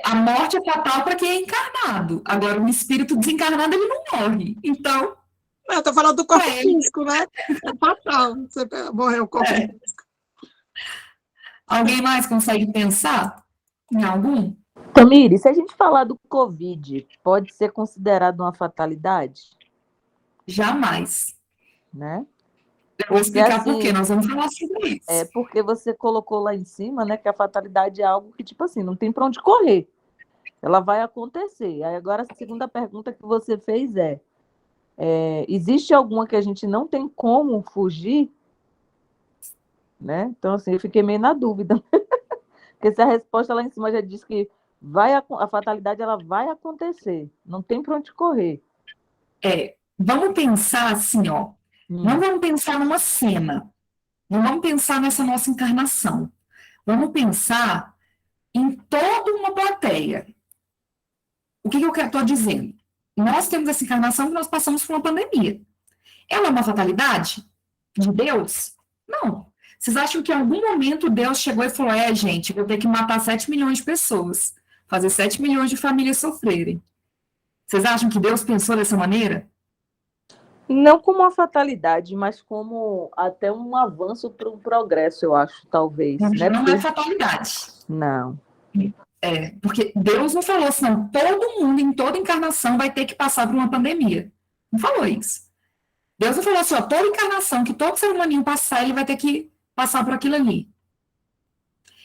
A morte é fatal para quem é encarnado. Agora, um espírito desencarnado, ele não morre. Então... Eu estou falando do corpo físico, né? É fatal. Você morreu o corpo físico. Alguém mais consegue pensar em algum? Tamires, se a gente falar do Covid, pode ser considerado uma fatalidade? Jamais. Né? Eu vou explicar por quê, nós vamos falar sobre isso. É porque você colocou lá em cima, né, que a fatalidade é algo que, tipo assim, não tem para onde correr. Ela vai acontecer. Aí agora a segunda pergunta que você fez existe alguma que a gente não tem como fugir? Né? Então, assim, eu fiquei meio na dúvida. Porque se a resposta lá em cima já diz que a fatalidade ela vai acontecer, não tem para onde correr. Vamos pensar assim, ó. Não vamos pensar numa cena. Não vamos pensar nessa nossa encarnação. Vamos pensar ideia. O que eu estou dizendo? Nós temos essa encarnação que nós passamos por uma pandemia. Ela é uma fatalidade de Deus? Não. Vocês acham que em algum momento Deus chegou e falou, gente, vou ter que matar 7 milhões de pessoas, fazer 7 milhões de famílias sofrerem? Vocês acham que Deus pensou dessa maneira? Não como uma fatalidade, mas como até um avanço para o progresso, eu acho, talvez. Não é fatalidade. Não. Porque Deus não falou assim, não, todo mundo, em toda encarnação, vai ter que passar por uma pandemia. Não falou isso. Deus não falou assim, toda encarnação, que todo ser humaninho passar, ele vai ter que passar por aquilo ali.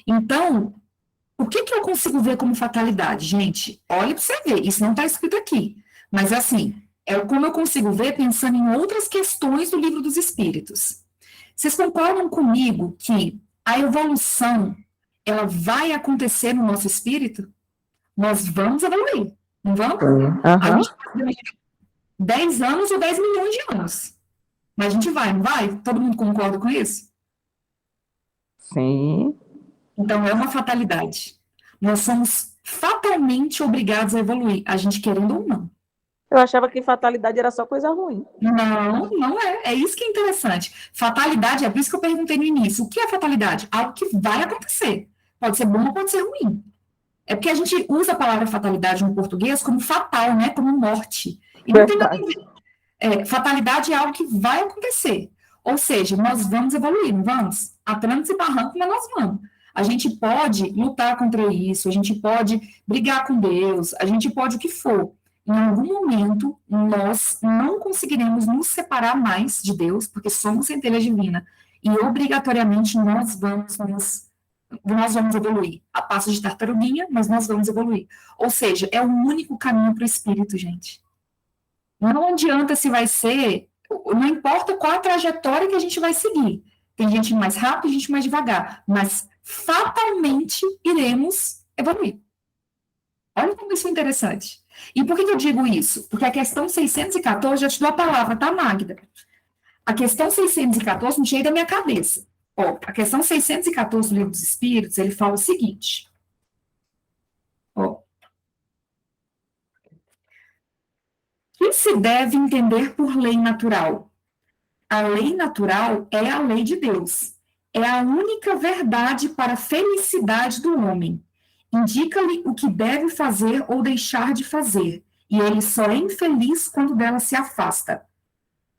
Então, o que eu consigo ver como fatalidade? Gente, olha para você ver, isso não está escrito aqui. Mas, assim, é como eu consigo ver pensando em outras questões do Livro dos Espíritos. Vocês concordam comigo que a evolução, ela vai acontecer no nosso espírito? Nós vamos evoluir, não vamos? A gente vai 10 anos ou 10 milhões de anos. Mas a gente vai, não vai? Todo mundo concorda com isso? Sim. Então, é uma fatalidade. Nós somos fatalmente obrigados a evoluir, a gente querendo ou não. Eu achava que fatalidade era só coisa ruim. Não, não é. É isso que é interessante. Fatalidade, é por isso que eu perguntei no início. O que é fatalidade? Algo que vai acontecer. Pode ser bom ou pode ser ruim. É porque a gente usa a palavra fatalidade no português como fatal, né? Como morte. E não tem nada a ver. Fatalidade é algo que vai acontecer. Ou seja, nós vamos evoluir, não vamos? A trancos e barrancos, mas nós vamos. A gente pode lutar contra isso, a gente pode brigar com Deus, a gente pode o que for. Em algum momento, nós não conseguiremos nos separar mais de Deus, porque somos centelha divina, e obrigatoriamente nós vamos evoluir. A passo de tartaruguinha, mas nós vamos evoluir. Ou seja, é o único caminho para o espírito, gente. Não adianta se vai ser, não importa qual a trajetória que a gente vai seguir. Tem gente mais rápido e gente mais devagar, mas fatalmente iremos evoluir. Olha como isso é interessante. E por que eu digo isso? Porque a questão 614, já te dou a palavra, tá, Magda? A questão 614 não tinha da minha cabeça. A questão 614 do Livro dos Espíritos, ele fala o seguinte. O que se deve entender por lei natural? A lei natural é a lei de Deus. É a única verdade para a felicidade do homem. Indica-lhe o que deve fazer ou deixar de fazer, e ele só é infeliz quando dela se afasta.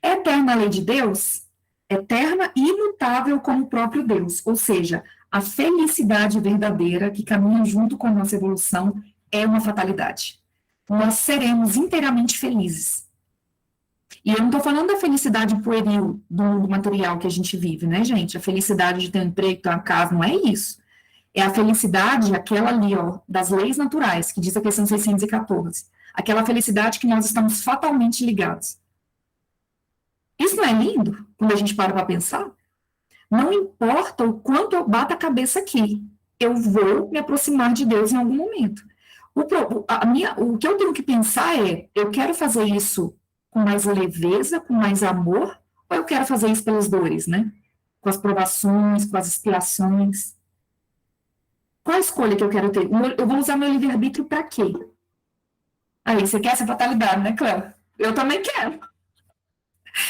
É eterna a lei de Deus? Eterna e imutável como o próprio Deus, ou seja, a felicidade verdadeira que caminha junto com a nossa evolução é uma fatalidade. Nós seremos inteiramente felizes. E eu não estou falando da felicidade pueril do mundo material que a gente vive, né, gente? A felicidade de ter um emprego, ter uma casa, não é isso. É a felicidade, aquela ali, das leis naturais, que diz a questão 614. Aquela felicidade que nós estamos fatalmente ligados. Isso não é lindo, quando a gente para pensar? Não importa o quanto eu bato a cabeça aqui, eu vou me aproximar de Deus em algum momento. O que eu tenho que pensar é, eu quero fazer isso com mais leveza, com mais amor, ou eu quero fazer isso pelas dores, né? Com as provações, com as expiações. Qual a escolha que eu quero ter? Eu vou usar meu livre-arbítrio para quê? Aí, você quer essa fatalidade, né, Cléo? Eu também quero.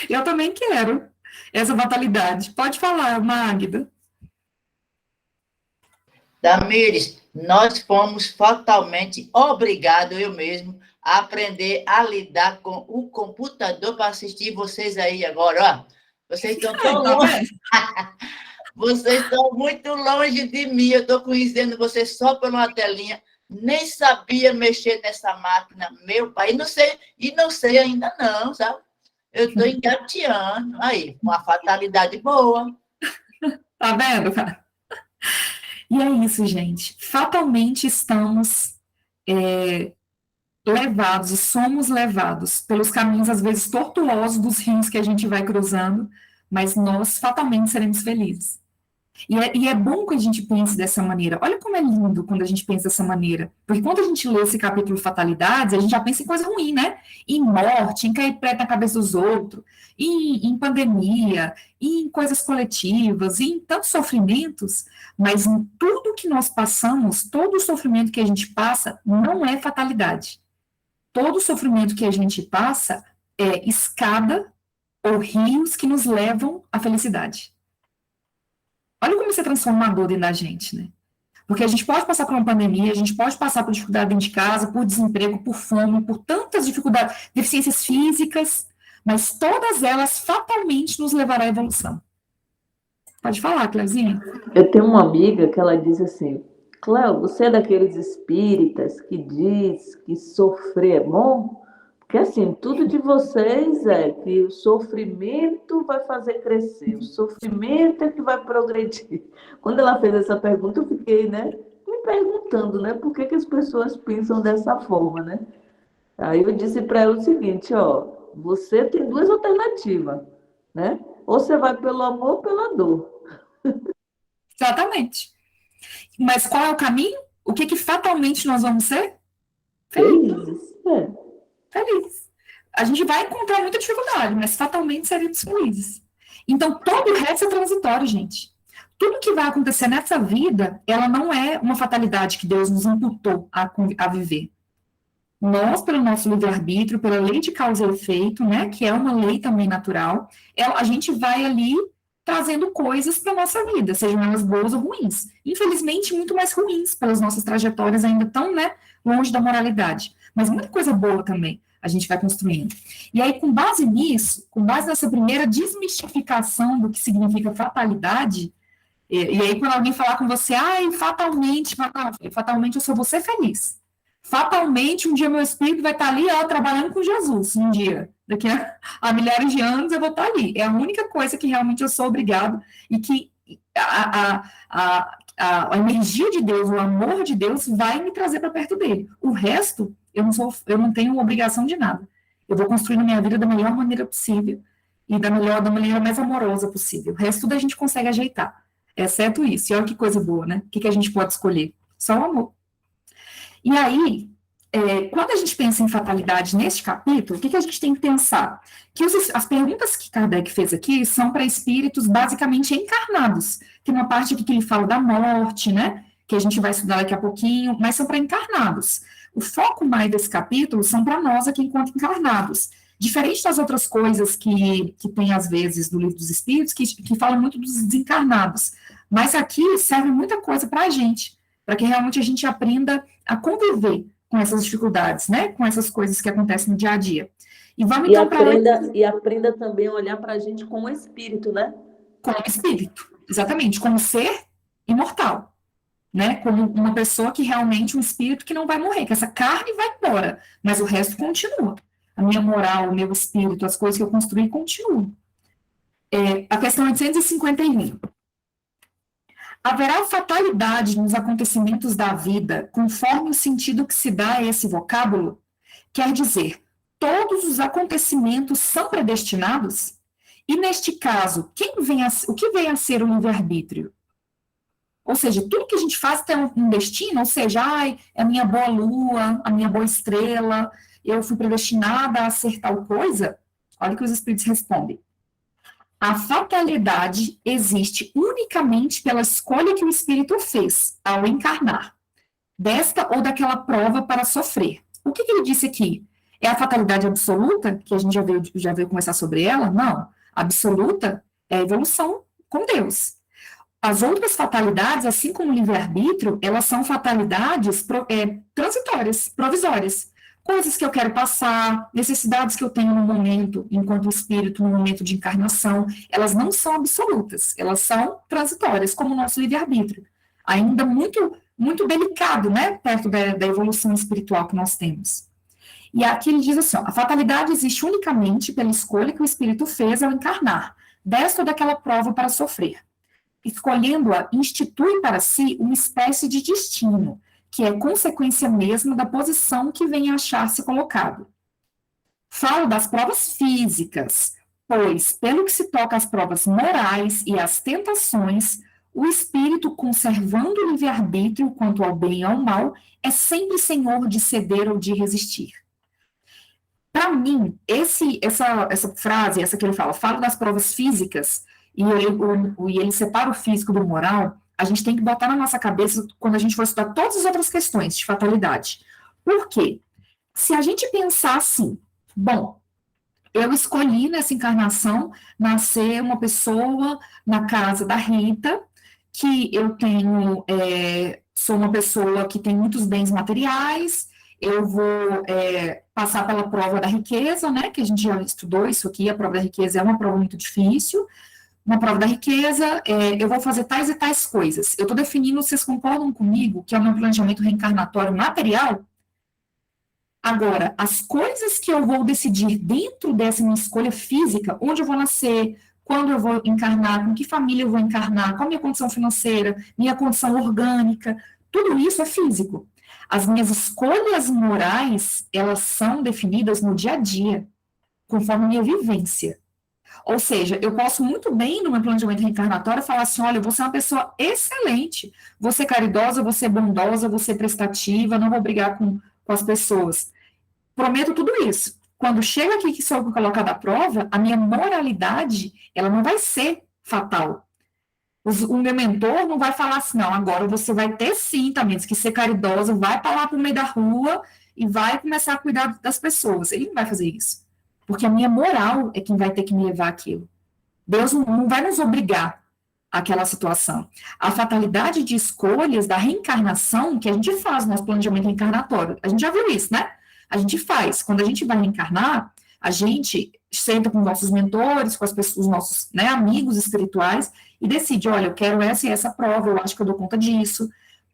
Eu também quero essa fatalidade. Pode falar, Magda. Tamires, nós fomos fatalmente obrigados, eu mesmo, a aprender a lidar com o computador para assistir vocês aí agora. Ó. Vocês estão tão longe. Vocês estão muito longe de mim. Eu estou conhecendo vocês só por uma telinha. Nem sabia mexer nessa máquina, meu pai. E não sei ainda não, sabe? Eu estou engateando. Aí, uma fatalidade boa. Tá vendo, cara? E é isso, gente. Fatalmente estamos levados e somos levados pelos caminhos, às vezes, tortuosos dos rios que a gente vai cruzando, mas nós fatalmente seremos felizes. E é bom que a gente pense dessa maneira. Olha como é lindo quando a gente pensa dessa maneira. Porque quando a gente lê esse capítulo Fatalidades, a gente já pensa em coisa ruim, né? Em morte, em cair preto na cabeça dos outros, em pandemia, em coisas coletivas, em tantos sofrimentos. Mas em tudo que nós passamos, todo o sofrimento que a gente passa não é fatalidade. Todo o sofrimento que a gente passa é escada ou rios que nos levam à felicidade. Olha como isso é transformador dentro da gente, né? Porque a gente pode passar por uma pandemia, a gente pode passar por dificuldade dentro de casa, por desemprego, por fome, por tantas dificuldades, deficiências físicas, mas todas elas fatalmente nos levarão à evolução. Pode falar, Cleuzinha. Eu tenho uma amiga que ela diz assim: Cleo, você é daqueles espíritas que diz que sofrer é bom? Porque, assim, tudo de vocês é que o sofrimento vai fazer crescer, o sofrimento é que vai progredir. Quando ela fez essa pergunta, eu fiquei, né, me perguntando, né, por que as pessoas pensam dessa forma, né? Aí eu disse para ela o seguinte, ó, você tem duas alternativas, né? Ou você vai pelo amor ou pela dor. Exatamente. Mas qual é o caminho? O que fatalmente nós vamos ser? Felizes. Felizes. A gente vai encontrar muita dificuldade, mas fatalmente seremos felizes. Então, todo o resto é transitório, gente. Tudo que vai acontecer nessa vida, ela não é uma fatalidade que Deus nos imputou a viver. Nós, pelo nosso livre-arbítrio, pela lei de causa e efeito, né, que é uma lei também natural, a gente vai ali trazendo coisas para a nossa vida, sejam elas boas ou ruins. Infelizmente, muito mais ruins, pelas nossas trajetórias ainda tão, né, longe da moralidade. Mas muita coisa boa também a gente vai construindo. E aí, com base nisso, com base nessa primeira desmistificação do que significa fatalidade, e aí quando alguém falar com você, fatalmente eu só vou ser feliz. Fatalmente, um dia meu espírito vai estar ali, trabalhando com Jesus, um dia. Daqui a milhares de anos eu vou estar ali. É a única coisa que realmente eu sou obrigado e que a energia de Deus, o amor de Deus vai me trazer para perto dele. O resto, eu não tenho obrigação de nada. Eu vou construindo minha vida da melhor maneira possível e da maneira mais amorosa possível. O resto tudo a gente consegue ajeitar, exceto isso. E olha que coisa boa, né? O que a gente pode escolher? Só o amor. E aí, quando a gente pensa em fatalidade neste capítulo, o que a gente tem que pensar? Que as perguntas que Kardec fez aqui são para espíritos basicamente encarnados. Tem uma parte aqui que ele fala da morte, né? Que a gente vai estudar daqui a pouquinho, mas são para encarnados. O foco mais desse capítulo são para nós aqui enquanto encarnados. Diferente das outras coisas que tem, às vezes, no Livro dos Espíritos, que falam muito dos desencarnados. Mas aqui serve muita coisa para a gente, para que realmente a gente aprenda a conviver com essas dificuldades, né? Com essas coisas que acontecem no dia a dia. E vamos então aprenda também a olhar para a gente como espírito, né? Como espírito, exatamente, como ser imortal, né? Como uma pessoa que realmente, um espírito que não vai morrer, que essa carne vai embora, mas o resto continua. A minha moral, o meu espírito, as coisas que eu construí continuam. A questão 851. Haverá fatalidade nos acontecimentos da vida, conforme o sentido que se dá a esse vocábulo? Quer dizer, todos os acontecimentos são predestinados? E, neste caso, o que vem a ser o livre-arbítrio? Ou seja, tudo que a gente faz tem um destino, ou seja, é a minha boa lua, a minha boa estrela, eu fui predestinada a ser tal coisa? Olha o que os espíritos respondem. A fatalidade existe unicamente pela escolha que o espírito fez ao encarnar, desta ou daquela prova para sofrer. O que ele disse aqui? É a fatalidade absoluta, que a gente já veio conversar sobre ela? Não. Absoluta é a evolução com Deus. As outras fatalidades, assim como o livre-arbítrio, elas são fatalidades transitórias, provisórias. Coisas que eu quero passar, necessidades que eu tenho no momento, enquanto espírito, no momento de encarnação, elas não são absolutas, elas são transitórias, como o nosso livre-arbítrio. Ainda muito, muito delicado, né, perto da evolução espiritual que nós temos. E aqui ele diz assim, a fatalidade existe unicamente pela escolha que o espírito fez ao encarnar, desta ou daquela prova para sofrer. Escolhendo-a, institui para si uma espécie de destino, que é consequência mesmo da posição que vem a achar-se colocado. Falo das provas físicas, pois, pelo que se toca às provas morais e às tentações, o espírito, conservando o livre-arbítrio quanto ao bem e ao mal, é sempre senhor de ceder ou de resistir. Para mim, essa frase, essa que ele fala das provas físicas, e ele separa o físico do moral, a gente tem que botar na nossa cabeça quando a gente for estudar todas as outras questões de fatalidade. Por quê? Se a gente pensar assim, bom, eu escolhi nessa encarnação nascer uma pessoa na casa da Rita, que eu tenho, sou uma pessoa que tem muitos bens materiais, eu vou passar pela prova da riqueza, né, que a gente já estudou isso aqui, a prova da riqueza é uma prova muito difícil. Na prova da riqueza, eu vou fazer tais e tais coisas. Eu estou definindo, vocês concordam comigo, que é o meu planejamento reencarnatório material? Agora, as coisas que eu vou decidir dentro dessa minha escolha física, onde eu vou nascer, quando eu vou encarnar, com que família eu vou encarnar, qual a minha condição financeira, minha condição orgânica, tudo isso é físico. As minhas escolhas morais, elas são definidas no dia a dia, conforme a minha vivência. Ou seja, eu posso muito bem, no meu planejamento reencarnatório, falar assim, olha, eu vou ser uma pessoa excelente, vou ser caridosa, vou ser bondosa, vou ser prestativa, não vou brigar com as pessoas. Prometo tudo isso. Quando chega aqui que sou colocada à prova, a minha moralidade, ela não vai ser fatal. O meu mentor não vai falar assim, não, agora você vai ter sim, também, que ser caridosa, vai para lá para o meio da rua e vai começar a cuidar das pessoas. Ele não vai fazer isso. Porque a minha moral é quem vai ter que me levar aquilo. Deus não vai nos obrigar àquela situação. A fatalidade de escolhas da reencarnação que a gente faz no nosso planejamento reencarnatório, a gente já viu isso, né? A gente faz. Quando a gente vai reencarnar, a gente senta com os nossos mentores, com os nossos, né, amigos espirituais, e decide, olha, eu quero essa e essa prova, eu acho que eu dou conta disso.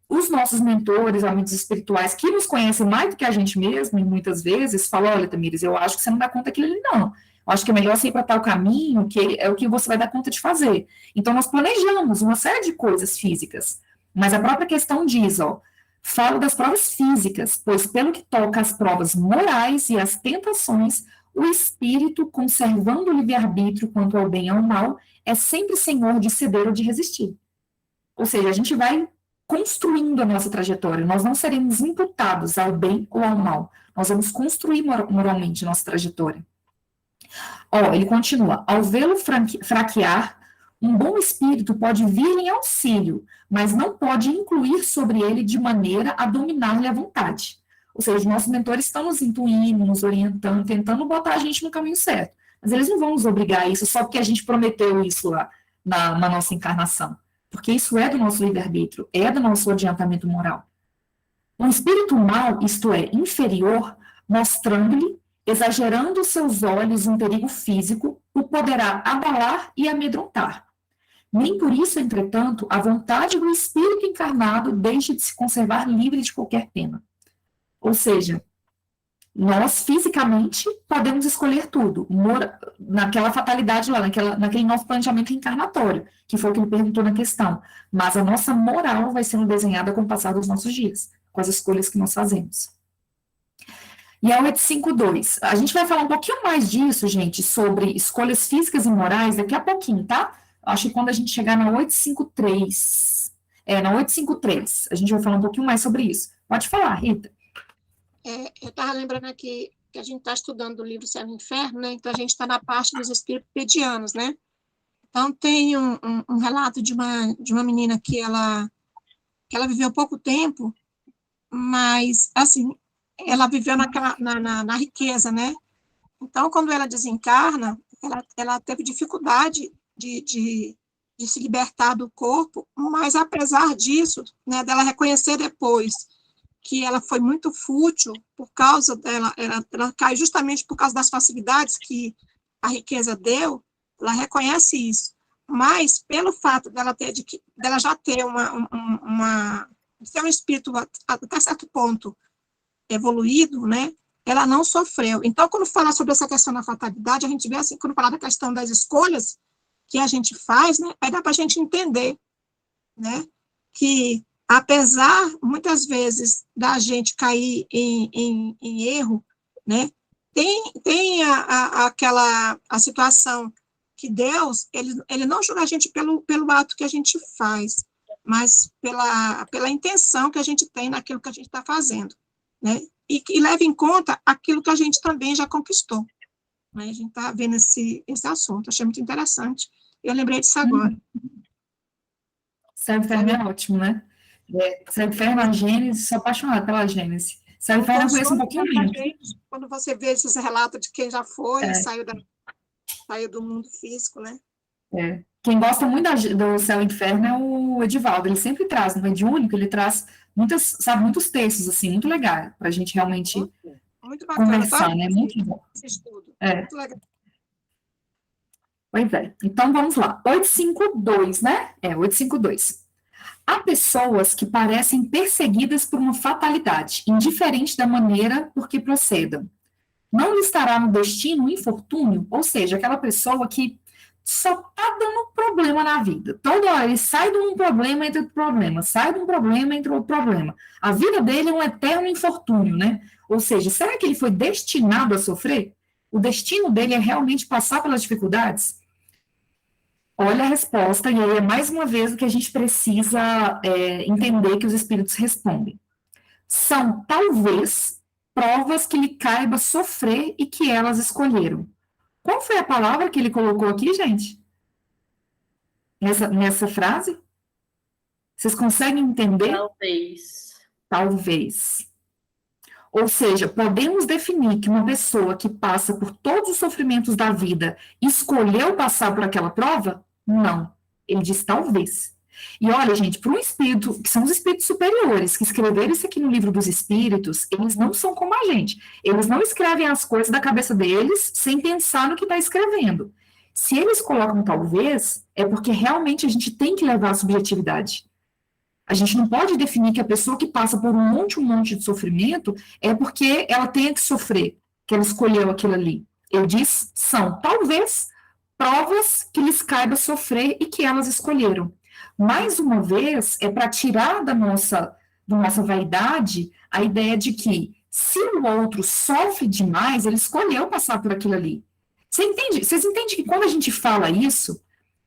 Os nossos mentores, amigos espirituais, que nos conhecem mais do que a gente mesmo, e muitas vezes, falam, olha, Tamires, eu acho que você não dá conta daquilo ali, não. Eu acho que é melhor você ir para tal caminho, que é o que você vai dar conta de fazer. Então, nós planejamos uma série de coisas físicas, mas a própria questão diz, falo das provas físicas, pois pelo que toca às provas morais e às tentações, o espírito, conservando o livre-arbítrio quanto ao bem e ao mal, é sempre senhor de ceder ou de resistir. Ou seja, a gente vai construindo a nossa trajetória, nós não seremos imputados ao bem ou ao mal, nós vamos construir moralmente nossa trajetória. Ele continua, ao vê-lo fraquear, um bom espírito pode vir em auxílio, mas não pode incluir sobre ele de maneira a dominar-lhe a vontade. Ou seja, os nossos mentores estão nos intuindo, nos orientando, tentando botar a gente no caminho certo. Mas eles não vão nos obrigar a isso só porque a gente prometeu isso lá na nossa encarnação. Porque isso é do nosso livre-arbítrio, é do nosso adiantamento moral. Um espírito mau, isto é, inferior, mostrando-lhe, exagerando os seus olhos um perigo físico, o poderá abalar e amedrontar. Nem por isso, entretanto, a vontade do espírito encarnado deixa de se conservar livre de qualquer pena. Ou seja, nós fisicamente podemos escolher tudo, naquela fatalidade lá, naquele nosso planejamento reencarnatório, que foi o que ele perguntou na questão, mas a nossa moral vai sendo desenhada com o passar dos nossos dias, com as escolhas que nós fazemos. E a 852, a gente vai falar um pouquinho mais disso, gente, sobre escolhas físicas e morais daqui a pouquinho, tá? Acho que quando a gente chegar na 853, na 853, a gente vai falar um pouquinho mais sobre isso. Pode falar, Rita. Eu estava lembrando aqui que a gente está estudando o livro Céu e Inferno, né? Então a gente está na parte dos espíritos pleiadianos, né? Então tem um relato de uma menina que ela viveu pouco tempo, mas assim ela viveu na riqueza, né? Então quando ela desencarna, ela teve dificuldade de se libertar do corpo, mas apesar disso, né, dela reconhecer depois que ela foi muito fútil por causa dela, ela cai justamente por causa das facilidades que a riqueza deu, ela reconhece isso. Mas, pelo fato dela já ter ser um espírito até certo ponto evoluído, né, ela não sofreu. Então, quando fala sobre essa questão da fatalidade, a gente vê assim, quando fala da questão das escolhas que a gente faz, né, aí dá para a gente entender, né, que apesar, muitas vezes, da gente cair em erro, né, tem a situação que Deus, ele não julga a gente pelo ato que a gente faz, mas pela intenção que a gente tem naquilo que a gente está fazendo, né? E leva em conta aquilo que a gente também já conquistou. Né? A gente está vendo esse assunto, achei muito interessante. Eu lembrei disso agora. Céu e Inferno é ótimo, né? Céu e Inferno, a Gênesis, sou apaixonada pela Gênesis. Céu e Inferno eu conheço um pouquinho menos. Quando você vê esses relatos de quem já foi, saiu do mundo físico, né? Quem gosta muito do Céu e Inferno é o Edivaldo, ele sempre traz, no Mediúnico, ele traz muitos textos, assim, muito legais, para a gente realmente muito bacana, conversar, né? Muito bom. Esse estudo. Muito legal. Pois é. Então, vamos lá. 852, né? 852. Há pessoas que parecem perseguidas por uma fatalidade, indiferente da maneira por que procedam. Não lhe estará no destino um infortúnio? Ou seja, aquela pessoa que só está dando problema na vida. Toda hora ele sai de um problema, entra outro problema, sai de um problema, entra outro problema. A vida dele é um eterno infortúnio, né? Ou seja, será que ele foi destinado a sofrer? O destino dele é realmente passar pelas dificuldades? Olha a resposta, e aí é mais uma vez o que a gente precisa entender que os espíritos respondem. São, talvez, provas que lhe caiba sofrer e que elas escolheram. Qual foi a palavra que ele colocou aqui, gente? Nessa frase? Vocês conseguem entender? Talvez. Talvez. Ou seja, podemos definir que uma pessoa que passa por todos os sofrimentos da vida escolheu passar por aquela prova? Não. Ele diz talvez. E olha, gente, para um espírito, que são os espíritos superiores, que escreveram isso aqui no livro dos espíritos, eles não são como a gente. Eles não escrevem as coisas da cabeça deles sem pensar no que está escrevendo. Se eles colocam talvez, é porque realmente a gente tem que levar a subjetividade. A gente não pode definir que a pessoa que passa por um monte de sofrimento é porque ela tenha que sofrer, que ela escolheu aquilo ali. Eu disse, são talvez provas que lhes caiba sofrer e que elas escolheram. Mais uma vez, é para tirar da nossa vaidade a ideia de que se o outro sofre demais, ele escolheu passar por aquilo ali. Vocês entendem que quando a gente fala isso,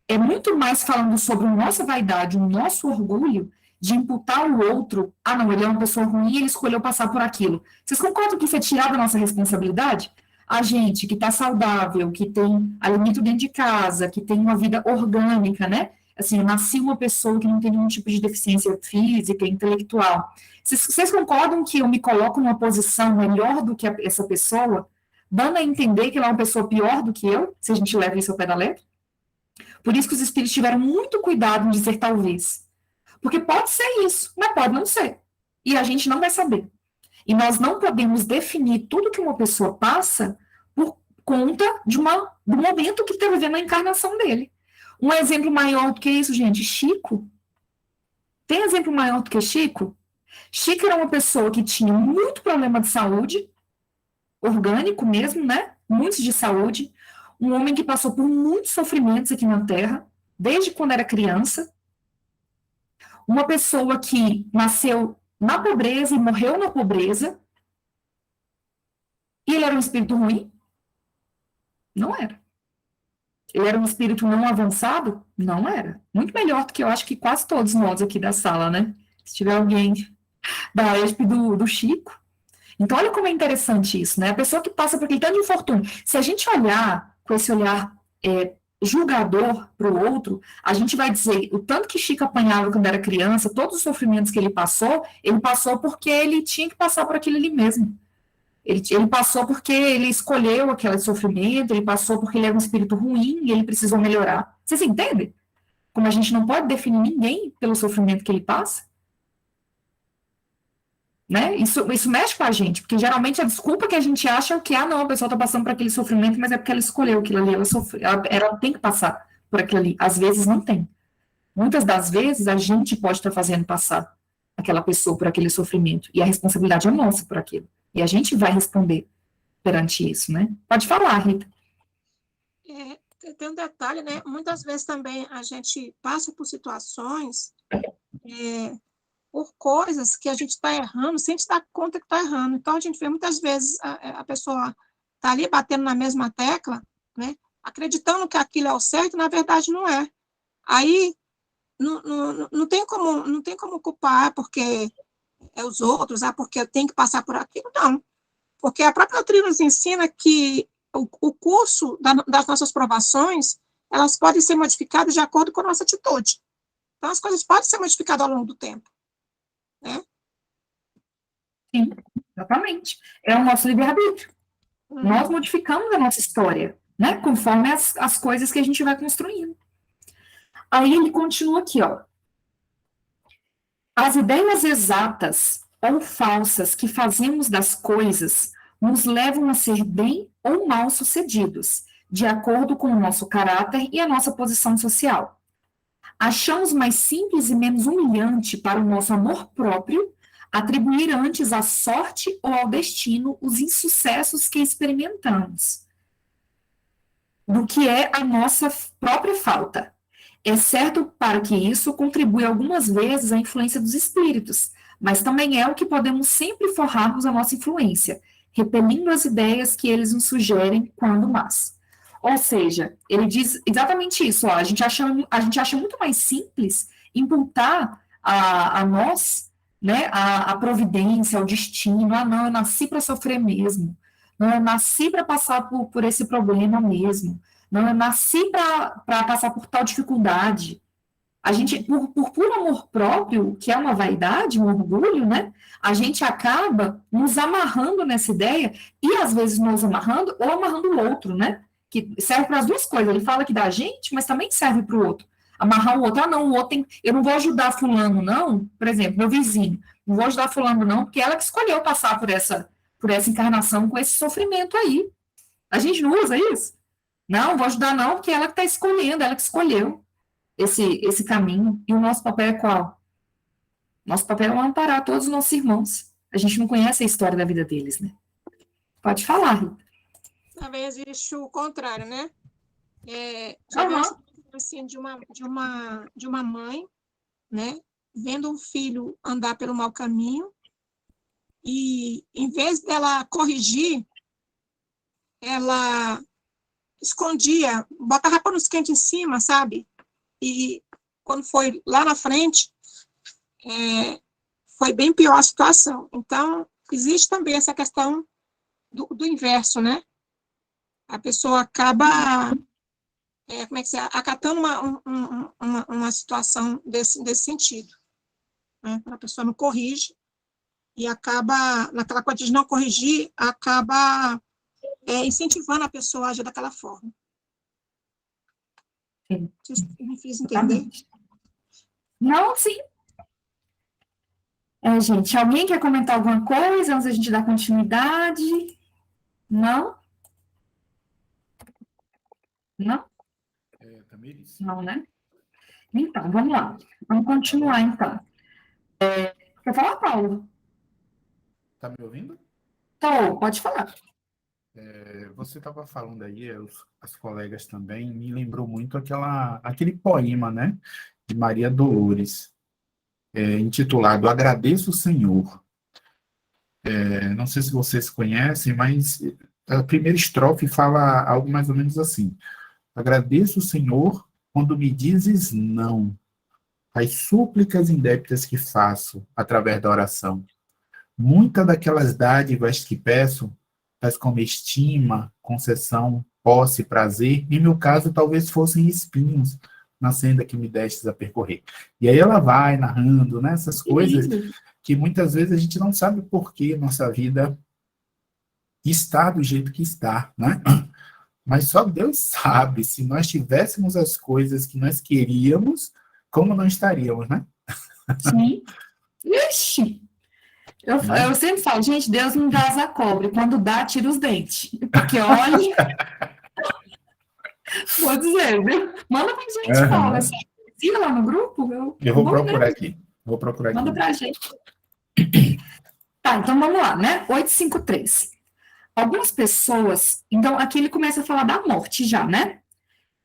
é muito mais falando sobre a nossa vaidade, o nosso orgulho, de imputar o outro, não, ele é uma pessoa ruim, ele escolheu passar por aquilo. Vocês concordam que isso é tirar da nossa responsabilidade? A gente que está saudável, que tem alimento dentro de casa, que tem uma vida orgânica, né? Assim, eu nasci uma pessoa que não tem nenhum tipo de deficiência física, intelectual. Vocês concordam que eu me coloco numa posição melhor do que essa pessoa, dando a entender que ela é uma pessoa pior do que eu, se a gente leva isso ao pé da letra? Por isso que os espíritos tiveram muito cuidado em dizer talvez. Porque pode ser isso, mas pode não ser. E a gente não vai saber. E nós não podemos definir tudo que uma pessoa passa por conta do momento que está vivendo a encarnação dele. Um exemplo maior do que isso, gente, Chico. Tem exemplo maior do que Chico? Chico era uma pessoa que tinha muito problema de saúde, orgânico mesmo, né? Muitos de saúde. Um homem que passou por muitos sofrimentos aqui na Terra, desde quando era criança. Uma pessoa que nasceu na pobreza e morreu na pobreza. E ele era um espírito ruim? Não era. Ele era um espírito não avançado? Não era. Muito melhor do que eu acho que quase todos nós aqui da sala, né? Se tiver alguém da ESP do Chico. Então, olha como é interessante isso, né? A pessoa que passa por aquele tanto de infortúnio. Se a gente olhar com esse olhar julgador para o outro, a gente vai dizer o tanto que Chico apanhava quando era criança, todos os sofrimentos que ele passou porque ele tinha que passar por aquilo ali mesmo. Ele passou porque ele escolheu aquele sofrimento, ele passou porque ele era um espírito ruim e ele precisou melhorar. Vocês entendem? Como a gente não pode definir ninguém pelo sofrimento que ele passa? Né? Isso mexe com a gente, porque geralmente a desculpa que a gente acha é que, não, a pessoa está passando por aquele sofrimento, mas é porque ela escolheu aquilo ali, ela tem que passar por aquilo ali. Às vezes não tem. Muitas das vezes a gente pode estar fazendo passar aquela pessoa por aquele sofrimento, e a responsabilidade é nossa por aquilo. E a gente vai responder perante isso, né? Pode falar, Rita. Tem um detalhe, né? Muitas vezes também a gente passa por situações, por coisas que a gente está errando, sem se dar conta que está errando. Então, a gente vê muitas vezes a pessoa está ali batendo na mesma tecla, né? acreditando que aquilo é o certo, na verdade não é. Aí não tem como culpar porque é os outros, porque eu tenho que passar por aquilo, não. Porque a própria doutrina nos ensina que o curso das nossas provações, elas podem ser modificadas de acordo com a nossa atitude. Então, as coisas podem ser modificadas ao longo do tempo, né? Sim, exatamente. É o nosso livre-arbítrio. Nós modificamos a nossa história, né? Conforme as coisas que a gente vai construindo. Aí ele continua aqui, ó. As ideias exatas ou falsas que fazemos das coisas nos levam a ser bem ou mal sucedidos, de acordo com o nosso caráter e a nossa posição social. Achamos mais simples e menos humilhante para o nosso amor próprio atribuir antes à sorte ou ao destino os insucessos que experimentamos, do que é a nossa própria falta. É certo para que isso contribui algumas vezes à influência dos espíritos, mas também é o que podemos sempre forrarmos a nossa influência, repelindo as ideias que eles nos sugerem quando más. Ou seja, ele diz exatamente isso, ó, a gente acha muito mais simples imputar a nós, né, a providência, o destino, não, eu nasci para sofrer mesmo, não, eu nasci para passar por esse problema mesmo, não, eu nasci para passar por tal dificuldade. A gente, por puro amor próprio, que é uma vaidade, um orgulho, né? A gente acaba nos amarrando nessa ideia, e às vezes nos amarrando, ou amarrando o outro, né? Que serve para as duas coisas. Ele fala que dá a gente, mas também serve para o outro. Amarrar o outro, não, o outro tem, eu não vou ajudar fulano, não, por exemplo, meu vizinho, não vou ajudar fulano, não, porque ela que escolheu passar por essa encarnação com esse sofrimento aí. A gente não usa isso? Não, vou ajudar não, porque ela que está escolhendo, ela que escolheu esse caminho. E o nosso papel é qual? Nosso papel é amparar todos os nossos irmãos. A gente não conhece a história da vida deles, né? Pode falar, Rita. Talvez existe o contrário, né? Já vi assim, de uma mãe, né? Vendo um filho andar pelo mau caminho e, em vez dela corrigir, ela escondia, botava panos quentes em cima, sabe? E quando foi lá na frente, foi bem pior a situação. Então, existe também essa questão do inverso, né? A pessoa acaba, acatando uma situação desse sentido. Né? A pessoa não corrige e acaba, naquela coisa de não corrigir, acaba incentivando a pessoa a agir daquela forma. Sim. Me fiz entender? Não, sim. Gente, alguém quer comentar alguma coisa antes da gente dar continuidade? Não? Não? Tamires? Não, né? Então, vamos lá. Vamos continuar, então. Quer falar, Paulo? Tá me ouvindo? Tô, pode falar. Você estava falando aí, as colegas também, me lembrou muito aquele poema, né, de Maria Dolores, intitulado Agradeço, Senhor. Não sei se vocês conhecem, mas a primeira estrofe fala algo mais ou menos assim: agradeço, Senhor, quando me dizes não, as súplicas indébitas que faço através da oração. Muitas daquelas dádivas que peço, tais como estima, concessão, posse, prazer, em meu caso talvez fossem espinhos na senda que me destes a percorrer. E aí ela vai narrando, né, essas coisas que muitas vezes a gente não sabe por que nossa vida está do jeito que está, né? Mas só Deus sabe, se nós tivéssemos as coisas que nós queríamos, como não estaríamos, né? Sim. Ixi! Eu sempre falo, gente, Deus não dá asa cobre, quando dá, tira os dentes. Porque, olha, vou dizer, viu? Manda pra gente, Paulo, essa poesia lá no grupo. Eu vou procurar aqui. Manda pra gente. Tá, então vamos lá, né? 853. Algumas pessoas, então aqui ele começa a falar da morte já, né?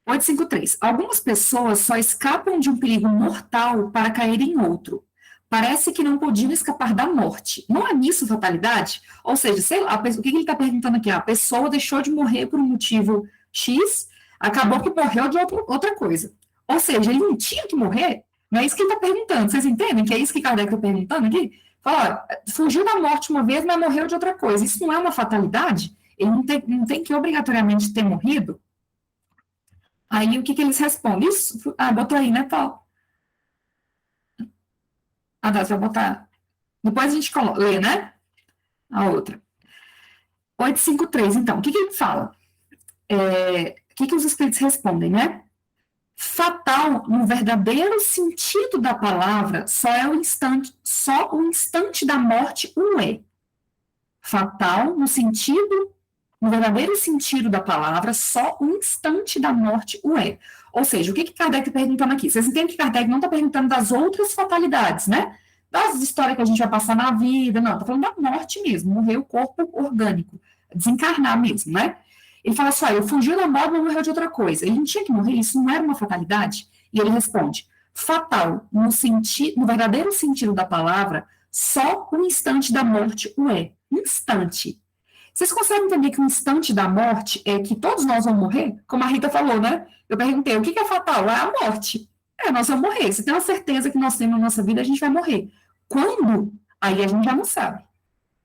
853. Algumas pessoas só escapam de um perigo mortal para cair em outro. Parece que não podiam escapar da morte. Não é nisso fatalidade? Ou seja, sei lá, o que ele está perguntando aqui? A pessoa deixou de morrer por um motivo X, Acabou que morreu de outra coisa. Ou seja, ele não tinha que morrer, não é isso que ele está perguntando. Vocês entendem que é isso que Kardec está perguntando aqui? Fala, ó, fugiu da morte uma vez, mas morreu de outra coisa. Isso não é uma fatalidade? Ele não tem que obrigatoriamente ter morrido? Aí, o que eles respondem? Isso, botou aí, né, Paulo? Tá, você vai botar. Depois a gente lê, né? A outra. 853, então, o que ele fala? O que os espíritos respondem, né? Fatal, no verdadeiro sentido da palavra, só o instante da morte o é. Fatal, no verdadeiro sentido da palavra, só o instante da morte o é. Ou seja, o que Kardec está perguntando aqui? Vocês entendem que Kardec não está perguntando das outras fatalidades, né? Das histórias que a gente vai passar na vida, não, está falando da morte mesmo, morrer o corpo orgânico, desencarnar mesmo, né? Ele fala assim, eu fugi da morte, mas morreu de outra coisa. Ele não tinha que morrer, isso não era uma fatalidade? E ele responde, fatal, no verdadeiro sentido da palavra, só o instante da morte o é. Instante. Vocês conseguem entender que o instante da morte é que todos nós vamos morrer? Como a Rita falou, né? Eu perguntei, o que é fatal? É a morte. Nós vamos morrer. Você tem uma certeza que nós temos na nossa vida, a gente vai morrer. Quando? Aí a gente já não sabe.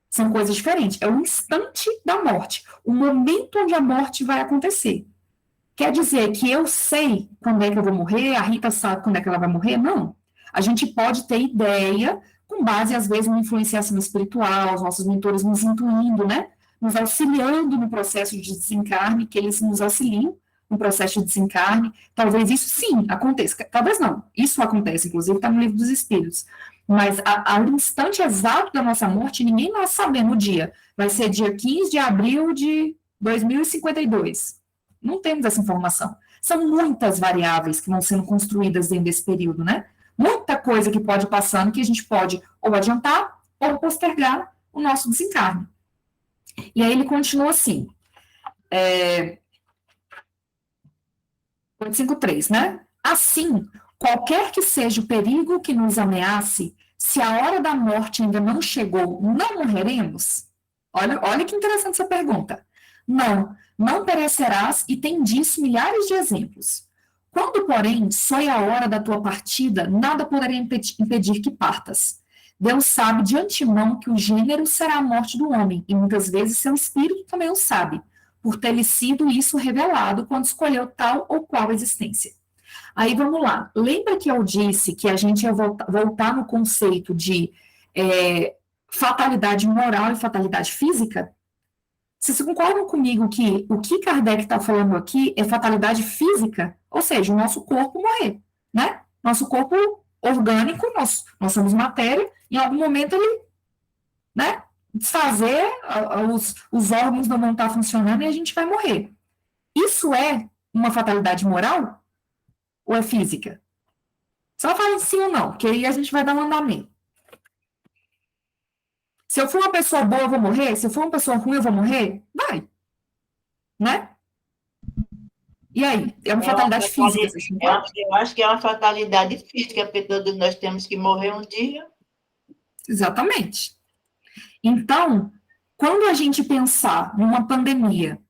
São coisas diferentes. É o instante da morte. O momento onde a morte vai acontecer. Quer dizer que eu sei quando é que eu vou morrer, a Rita sabe quando é que ela vai morrer? Não. A gente pode ter ideia, com base, às vezes, numa influenciação espiritual, os nossos mentores nos intuindo, né? Nos auxiliando no processo de desencarne, que eles nos auxiliam no processo de desencarne. Talvez isso, sim, aconteça. Talvez não. Isso acontece, inclusive, está no Livro dos Espíritos. Mas ao instante exato da nossa morte, ninguém nós sabemos o dia. Vai ser dia 15 de abril de 2052. Não temos essa informação. São muitas variáveis que vão sendo construídas dentro desse período, né? Muita coisa que pode ir passando que a gente pode ou adiantar ou postergar o nosso desencarne. E aí ele continua assim. 853, né? Assim, qualquer que seja o perigo que nos ameace, se a hora da morte ainda não chegou, não morreremos? Olha que interessante essa pergunta. Não perecerás, e tem disso milhares de exemplos. Quando, porém, soe a hora da tua partida, nada poderá impedir que partas. Deus sabe de antemão que o gênero será a morte do homem, e muitas vezes seu espírito também o sabe, por ter-lhe sido isso revelado quando escolheu tal ou qual existência. Aí vamos lá. Lembra que eu disse que a gente ia voltar no conceito de fatalidade moral e fatalidade física? Vocês concordam comigo que o que Kardec está falando aqui é fatalidade física? Ou seja, o nosso corpo morrer, né? Nosso corpo orgânico, nós somos matéria, em algum momento ele, né, desfazer, os órgãos não vão estar funcionando e a gente vai morrer. Isso é uma fatalidade moral? Ou é física? Só fala sim ou não, que aí a gente vai dar um andamento. Se eu for uma pessoa boa, eu vou morrer? Se eu for uma pessoa ruim, eu vou morrer? Vai. Né? E aí? É uma fatalidade física. Eu acho que é uma fatalidade física, porque todos nós temos que morrer um dia. Exatamente. Então, quando a gente pensar numa pandemia,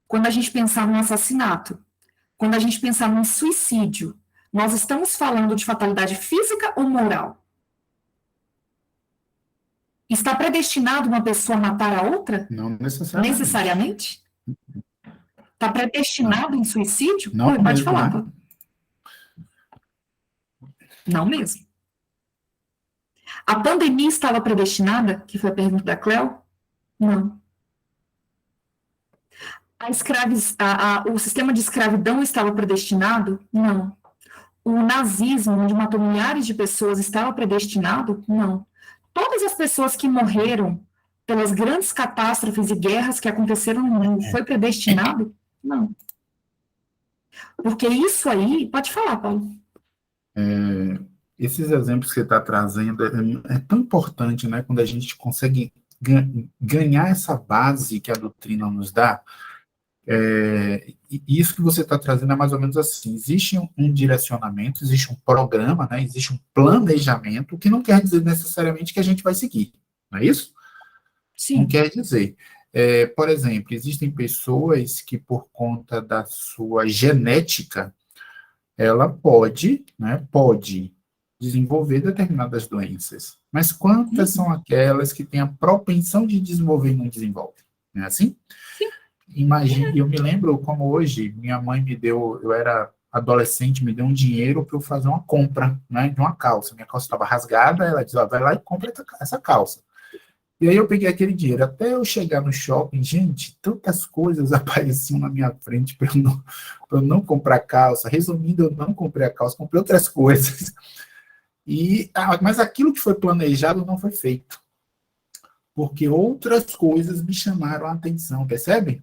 quando a gente pensar num assassinato, quando a gente pensar num suicídio, nós estamos falando de fatalidade física ou moral? Está predestinado uma pessoa a matar a outra? Não necessariamente. Necessariamente? Está predestinado em suicídio? Não pode mesmo, falar. né? Não mesmo. A pandemia estava predestinada? Que foi a pergunta da Cleo? Não. O sistema de escravidão estava predestinado? Não. O nazismo, onde matou milhares de pessoas, estava predestinado? Não. Todas as pessoas que morreram pelas grandes catástrofes e guerras que aconteceram no mundo, foi predestinado? Não. Porque isso aí... Pode falar, Paulo. Esses exemplos que você está trazendo é tão importante, né, quando a gente consegue ganhar essa base que a doutrina nos dá. E isso que você está trazendo é mais ou menos assim: existe um direcionamento, existe um programa, né, existe um planejamento, que não quer dizer necessariamente que a gente vai seguir, não é isso? Sim. Não quer dizer. Por exemplo, existem pessoas que, por conta da sua genética, ela pode desenvolver determinadas doenças. Mas quantas são aquelas que têm a propensão de desenvolver e não desenvolvem? Não é assim? Imagine, eu me lembro como hoje, minha mãe me deu, eu era adolescente, me deu um dinheiro para eu fazer uma compra, né, de uma calça. Minha calça estava rasgada, ela disse, vai lá e compra essa calça. E aí eu peguei aquele dinheiro, até eu chegar no shopping, gente, tantas coisas apareciam na minha frente para eu não comprar calça. Resumindo, eu não comprei a calça, comprei outras coisas. Mas aquilo que foi planejado não foi feito, porque outras coisas me chamaram a atenção, percebe?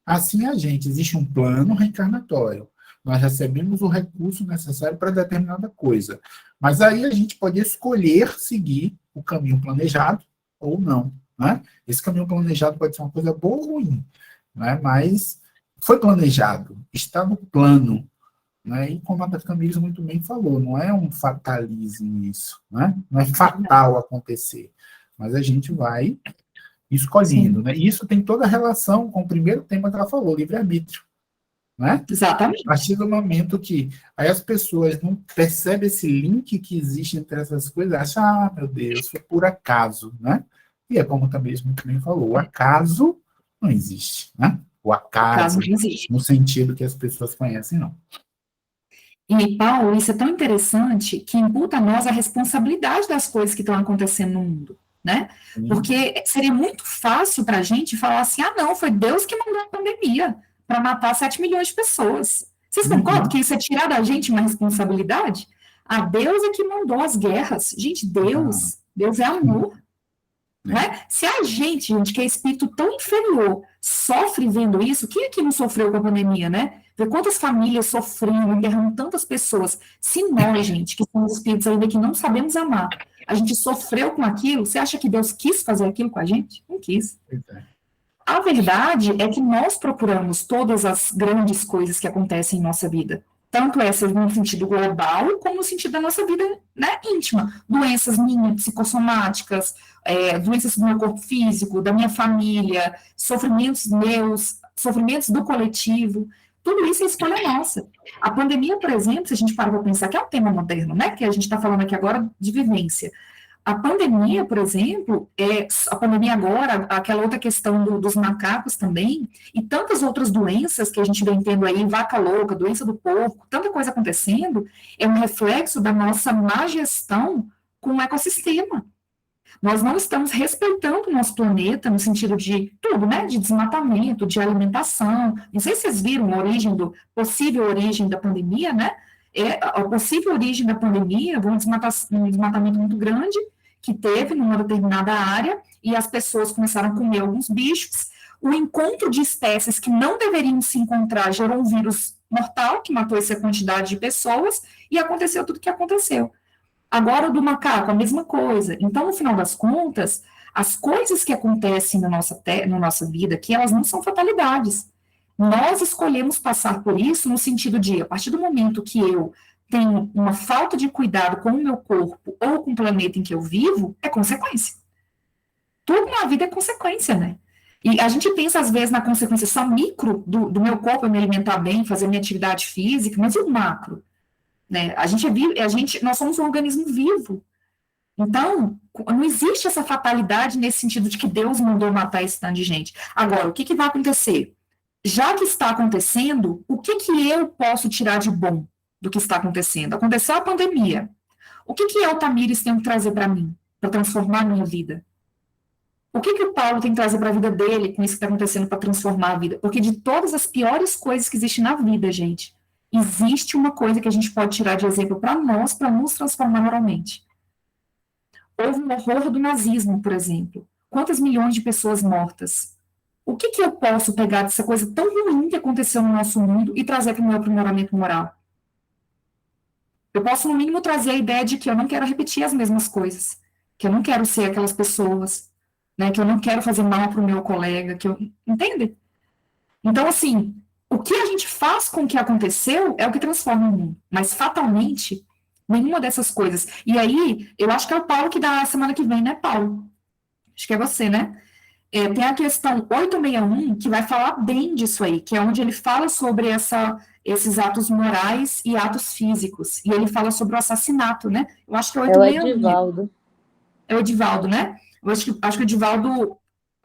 Assim existe um plano reencarnatório. Nós recebemos o recurso necessário para determinada coisa. Mas aí a gente pode escolher seguir o caminho planejado ou não. Né? Esse caminho planejado pode ser uma coisa boa ou ruim, né? Mas foi planejado, está no plano. Né? E como a Camila muito bem falou, não é um fatalismo isso. Né? Não é fatal acontecer. Mas a gente vai escolhendo, né? E isso tem toda a relação com o primeiro tema que ela falou, livre-arbítrio, né? Exatamente. A partir do momento que aí as pessoas não percebem esse link que existe entre essas coisas, acham, meu Deus, foi por acaso, né? E é como também muito bem falou, o acaso não existe, né? O acaso não existe. No sentido que as pessoas conhecem, não. E, Paulo, isso é tão interessante que imputa a nós a responsabilidade das coisas que estão acontecendo no mundo. Né? Porque seria muito fácil para a gente falar assim, não, foi Deus que mandou a pandemia para matar 7 milhões de pessoas. Vocês concordam que isso é tirar da gente uma responsabilidade? Deus é que mandou as guerras. Gente, Deus é amor. Né? Se a gente, que é espírito tão inferior, sofre vendo isso, quem aqui não sofreu com a pandemia, né? Ver quantas famílias sofrendo, enterrando tantas pessoas. Se nós, gente, que somos espíritos ainda que não sabemos amar, a gente sofreu com aquilo, você acha que Deus quis fazer aquilo com a gente? Não quis. A verdade é que nós procuramos todas as grandes coisas que acontecem em nossa vida. Tanto essas no sentido global, como no sentido da nossa vida, né, íntima. Doenças minhas, psicossomáticas, doenças do meu corpo físico, da minha família, sofrimentos meus, sofrimentos do coletivo. Tudo isso é escolha nossa. A pandemia, por exemplo, se a gente parar para pensar, que é um tema moderno, né, que a gente está falando aqui agora de vivência. A pandemia, por exemplo, a pandemia agora, aquela outra questão dos macacos também, e tantas outras doenças que a gente vem tendo aí, vaca louca, doença do porco, tanta coisa acontecendo, é um reflexo da nossa má gestão com o ecossistema. Nós não estamos respeitando o nosso planeta no sentido de tudo, né? De desmatamento, de alimentação. Não sei se vocês viram possível origem da pandemia, né? A possível origem da pandemia, um desmatamento muito grande que teve numa determinada área e as pessoas começaram a comer alguns bichos. O encontro de espécies que não deveriam se encontrar gerou um vírus mortal que matou essa quantidade de pessoas e aconteceu tudo o que aconteceu. Agora, o do macaco, a mesma coisa. Então, no final das contas, as coisas que acontecem na nossa vida aqui, elas não são fatalidades. Nós escolhemos passar por isso no sentido de, a partir do momento que eu tenho uma falta de cuidado com o meu corpo ou com o planeta em que eu vivo, é consequência. Tudo na vida é consequência, né? E a gente pensa, às vezes, na consequência só micro do meu corpo, eu me alimentar bem, fazer minha atividade física, mas e o macro? Né? Nós somos um organismo vivo. Então, não existe essa fatalidade nesse sentido de que Deus mandou matar esse tanto de gente. Agora, o que vai acontecer? Já que está acontecendo, o que eu posso tirar de bom do que está acontecendo? Aconteceu a pandemia. O que eu, Tamires, tenho que trazer para mim, para transformar a minha vida? O que o Paulo tem que trazer para a vida dele com isso que está acontecendo para transformar a vida? Porque de todas as piores coisas que existem na vida, gente, existe uma coisa que a gente pode tirar de exemplo para nós, para nos transformar moralmente. Houve um horror do nazismo, por exemplo. Quantas milhões de pessoas mortas? O que eu posso pegar dessa coisa tão ruim que aconteceu no nosso mundo e trazer para o meu aprimoramento moral? Eu posso, no mínimo, trazer a ideia de que eu não quero repetir as mesmas coisas, que eu não quero ser aquelas pessoas, né, que eu não quero fazer mal para o meu colega, entende? Então, assim, o que a gente faz com o que aconteceu é o que transforma o mundo, mas fatalmente, nenhuma dessas coisas. E aí, eu acho que é o Paulo que dá a semana que vem, né, Paulo? Acho que é você, né? Tem a questão 861, que vai falar bem disso aí, que é onde ele fala sobre esses atos morais e atos físicos. E ele fala sobre o assassinato, né? Eu acho que é É o 861. Edivaldo. É o Edivaldo, né? Eu acho que o Edivaldo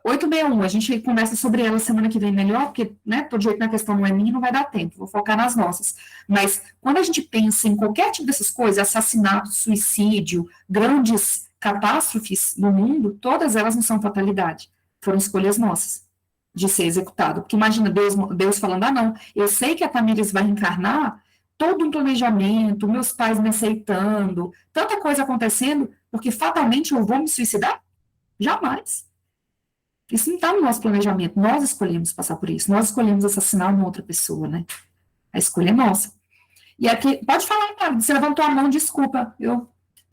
861, a gente conversa sobre ela semana que vem melhor, porque, né, todo jeito na questão não é minha, não vai dar tempo, vou focar nas nossas. Mas quando a gente pensa em qualquer tipo dessas coisas, assassinato, suicídio, grandes catástrofes no mundo, todas elas não são fatalidade, foram escolhas nossas de ser executado. Porque imagina Deus falando, não, eu sei que a Tamires vai reencarnar, todo um planejamento, meus pais me aceitando, tanta coisa acontecendo, porque fatalmente eu vou me suicidar? Jamais. Isso não está no nosso planejamento. Nós escolhemos passar por isso. Nós escolhemos assassinar uma outra pessoa, né? A escolha é nossa. E aqui, pode falar, cara. Você levantou a mão, desculpa. Eu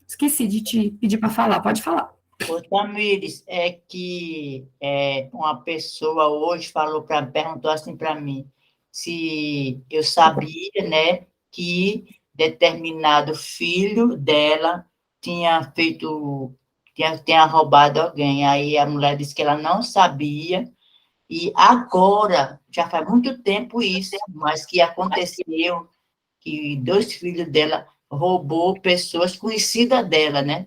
esqueci de te pedir para falar. Pode falar. Ô, Tamires, é que uma pessoa hoje perguntou assim para mim, se eu sabia, né, que determinado filho dela tinha roubado alguém. Aí a mulher disse que ela não sabia, e agora, já faz muito tempo isso, mas que aconteceu, que 2 filhos dela roubou pessoas conhecidas dela, né?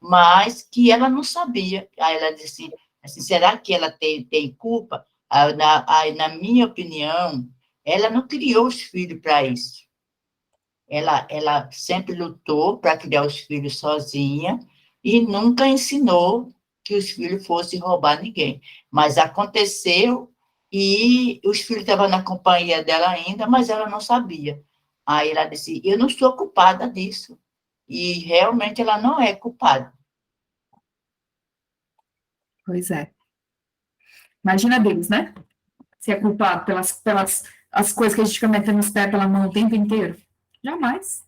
Mas que ela não sabia. Aí ela disse assim, será que ela tem culpa? Aí, na minha opinião, ela não criou os filhos para isso. Ela sempre lutou para criar os filhos sozinha e nunca ensinou que os filhos fossem roubar ninguém. Mas aconteceu e os filhos estavam na companhia dela ainda, mas ela não sabia. Aí ela disse, eu não sou culpada disso. E realmente ela não é culpada. Pois é. Imagina Deus, né? Se é culpado pelas as coisas que a gente fica metendo os pés pela mão o tempo inteiro. Jamais.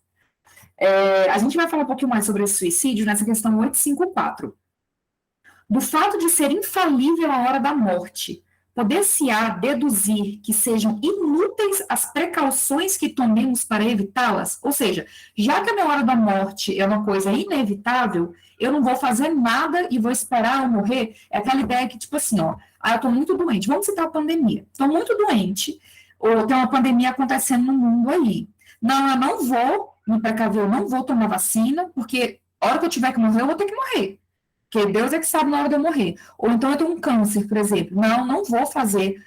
A gente vai falar um pouquinho mais sobre esse suicídio nessa questão 854. Do fato de ser infalível a hora da morte, poder-se-á deduzir que sejam inúteis as precauções que tomemos para evitá-las? Ou seja, já que a minha hora da morte é uma coisa inevitável, eu não vou fazer nada e vou esperar eu morrer? É aquela ideia que, tipo assim, ó, eu estou muito doente, vamos citar a pandemia, estou muito doente, ou tem uma pandemia acontecendo no mundo aí. Não, eu não vou me precaver, eu não vou tomar vacina, porque a hora que eu tiver que morrer, eu vou ter que morrer. Porque Deus é que sabe na hora de eu morrer. Ou então eu tenho um câncer, por exemplo. Não vou fazer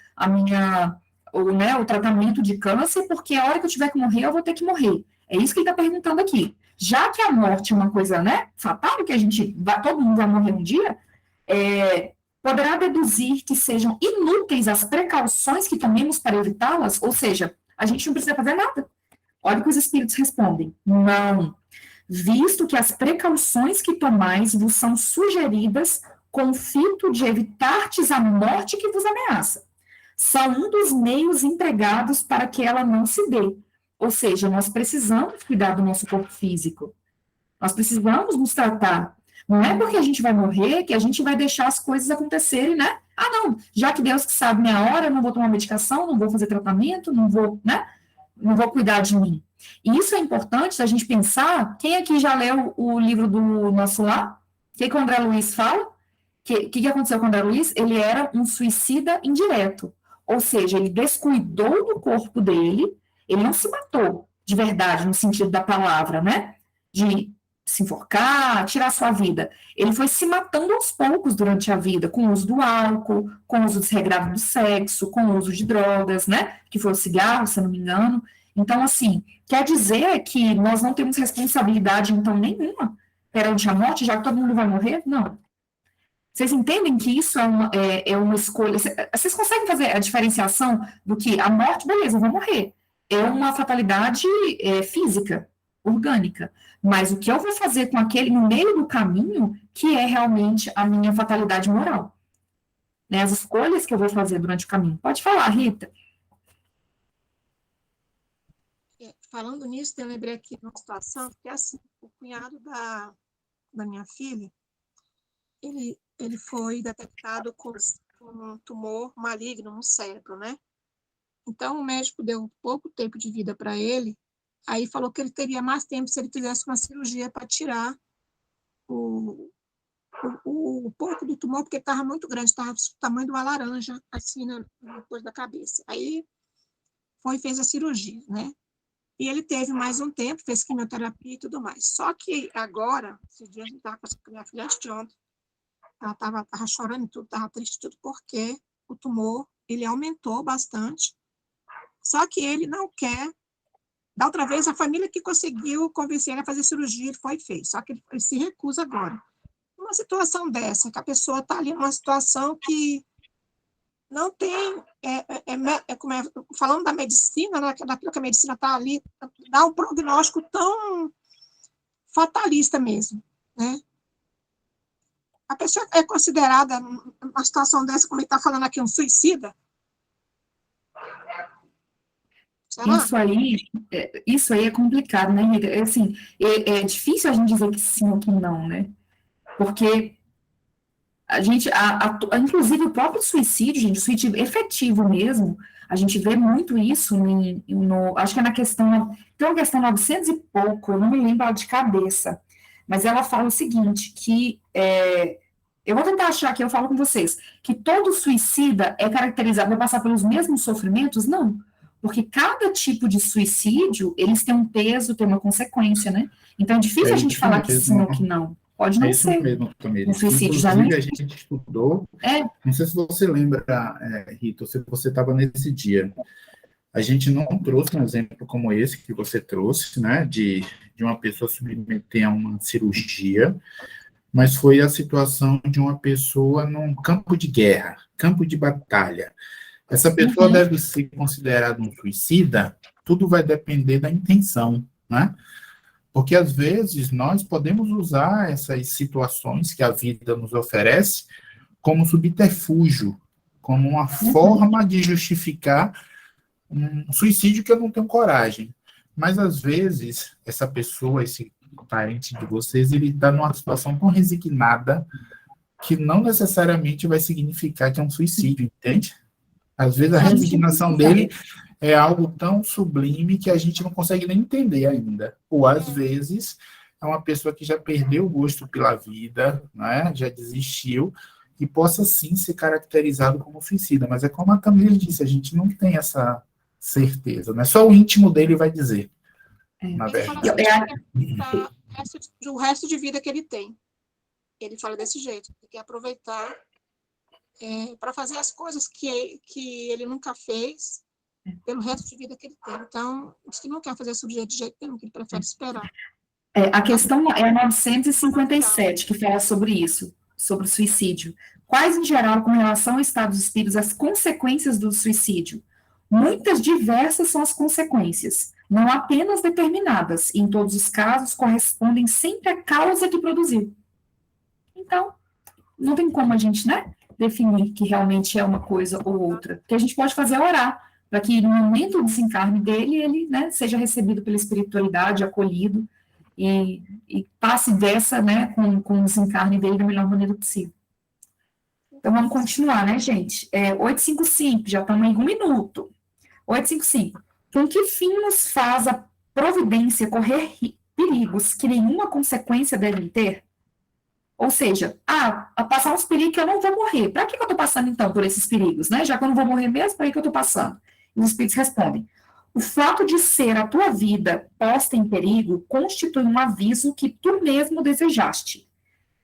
o tratamento de câncer, porque a hora que eu tiver que morrer, eu vou ter que morrer. É isso que ele está perguntando aqui. Já que a morte é uma coisa, né, fatal, que todo mundo vai morrer um dia, poderá deduzir que sejam inúteis as precauções que tomemos para evitá-las? Ou seja, a gente não precisa fazer nada. Olha o que os espíritos respondem. Não. Visto que as precauções que tomais vos são sugeridas com o fito de evitartes a morte que vos ameaça. São um dos meios empregados para que ela não se dê. Ou seja, nós precisamos cuidar do nosso corpo físico. Nós precisamos nos tratar. Não é porque a gente vai morrer que a gente vai deixar as coisas acontecerem, né? Não, já que Deus que sabe minha hora, eu não vou tomar medicação, não vou fazer tratamento, não vou, né? Não vou cuidar de mim. E isso é importante da gente pensar. Quem aqui já leu o livro do Nosso Lar? O que o André Luiz fala? O que aconteceu com o André Luiz? Ele era um suicida indireto. Ou seja, ele descuidou do corpo dele, ele não se matou de verdade, no sentido da palavra, né? De se enforcar, tirar sua vida. Ele foi se matando aos poucos durante a vida, com o uso do álcool, com o uso desregrado do sexo, com o uso de drogas, né? Que foi o cigarro, se eu não me engano. Então, assim, quer dizer que nós não temos responsabilidade, então, nenhuma perante a morte, já que todo mundo vai morrer? Não. Vocês entendem que isso é uma escolha? Vocês conseguem fazer a diferenciação do que a morte, beleza, eu vou morrer. É uma fatalidade física, orgânica. Mas o que eu vou fazer com aquele no meio do caminho, que é realmente a minha fatalidade moral. Né? As escolhas que eu vou fazer durante o caminho. Pode falar, Rita. Falando nisso, eu lembrei aqui de uma situação, porque assim, o cunhado da minha filha, ele foi detectado com um tumor maligno no cérebro, né? Então, o médico deu pouco tempo de vida para ele, aí falou que ele teria mais tempo se ele fizesse uma cirurgia para tirar o pouco do tumor, porque estava muito grande, estava do tamanho de uma laranja, assim, depois da cabeça. Aí foi e fez a cirurgia, né? E ele teve mais um tempo, fez quimioterapia e tudo mais. Só que agora, esses dias a gente estava com a minha filha antes de ontem, ela estava chorando e tudo, estava triste tudo, porque o tumor, ele aumentou bastante, só que ele não quer. Da outra vez, a família que conseguiu convencer ele a fazer cirurgia, ele foi e fez, só que ele se recusa agora. Uma situação dessa, que a pessoa está ali numa situação que não tem, falando da medicina, né, daquilo que a medicina está ali, dá um prognóstico tão fatalista mesmo, né? A pessoa é considerada, numa situação dessa, como ele está falando aqui, um suicida? Será? Isso aí é complicado, né, Rita? Assim, é difícil a gente dizer que sim ou que não, né? Porque a gente, inclusive o próprio suicídio, gente, o suicídio efetivo mesmo, a gente vê muito isso acho que é na questão, tem uma questão 900 e pouco, eu não me lembro de cabeça, mas ela fala o seguinte, que, eu vou tentar achar aqui, eu falo com vocês, que todo suicida é caracterizado, vai passar pelos mesmos sofrimentos? Não, porque cada tipo de suicídio, eles têm um peso, tem uma consequência, né? Então é difícil a gente falar que sim ou que não. Pode não ser mesmo, Tamires. um suicídio. Inclusive, a gente estudou, É. Não sei se você lembra, Rita, se você estava nesse dia. A gente não trouxe um exemplo como esse que você trouxe, né, de uma pessoa submeter a uma cirurgia, mas foi a situação de uma pessoa num campo de guerra, campo de batalha. Essa pessoa deve ser considerada um suicida, tudo vai depender da intenção, né? Porque, às vezes, nós podemos usar essas situações que a vida nos oferece como subterfúgio, como uma forma de justificar um suicídio que eu não tenho coragem. Mas, às vezes, essa pessoa, esse parente de vocês, ele está numa situação tão resignada que não necessariamente vai significar que é um suicídio, entende? Às vezes, a resignação dele é algo tão sublime que a gente não consegue nem entender ainda. Ou, às vezes, é uma pessoa que já perdeu o gosto pela vida, né? Já desistiu, e possa, sim, ser caracterizado como suicida. Mas é como a Tamires disse, a gente não tem essa certeza, né? Só o íntimo dele vai dizer, na verdade. O resto de vida que ele tem. Ele fala desse jeito, tem que aproveitar para fazer as coisas que ele nunca fez, pelo resto de vida que ele tem. Então, diz que não quer fazer cirurgia de jeito nenhum, que ele prefere esperar. A questão é a 957, que fala sobre isso, sobre o suicídio. Quais, em geral, com relação ao estado dos espíritos, as consequências do suicídio? Muitas diversas são as consequências, não apenas determinadas, e em todos os casos correspondem sempre à causa que produziu. Então, não tem como a gente, né, definir que realmente é uma coisa ou outra. O que a gente pode fazer é orar, para que no momento do desencarne dele, ele, né, seja recebido pela espiritualidade, acolhido, e passe dessa, né, com o desencarne dele da melhor maneira possível. Então, vamos continuar, né, gente? 855, já estamos em 1 minuto. 855. Com que fim nos faz a providência correr perigos que nenhuma consequência devem ter? Ou seja, a passar uns perigos que eu não vou morrer. Para que eu estou passando, então, por esses perigos, né? Já que eu não vou morrer mesmo, para que eu estou passando? E os espíritos respondem: o fato de ser a tua vida posta em perigo constitui um aviso que tu mesmo desejaste,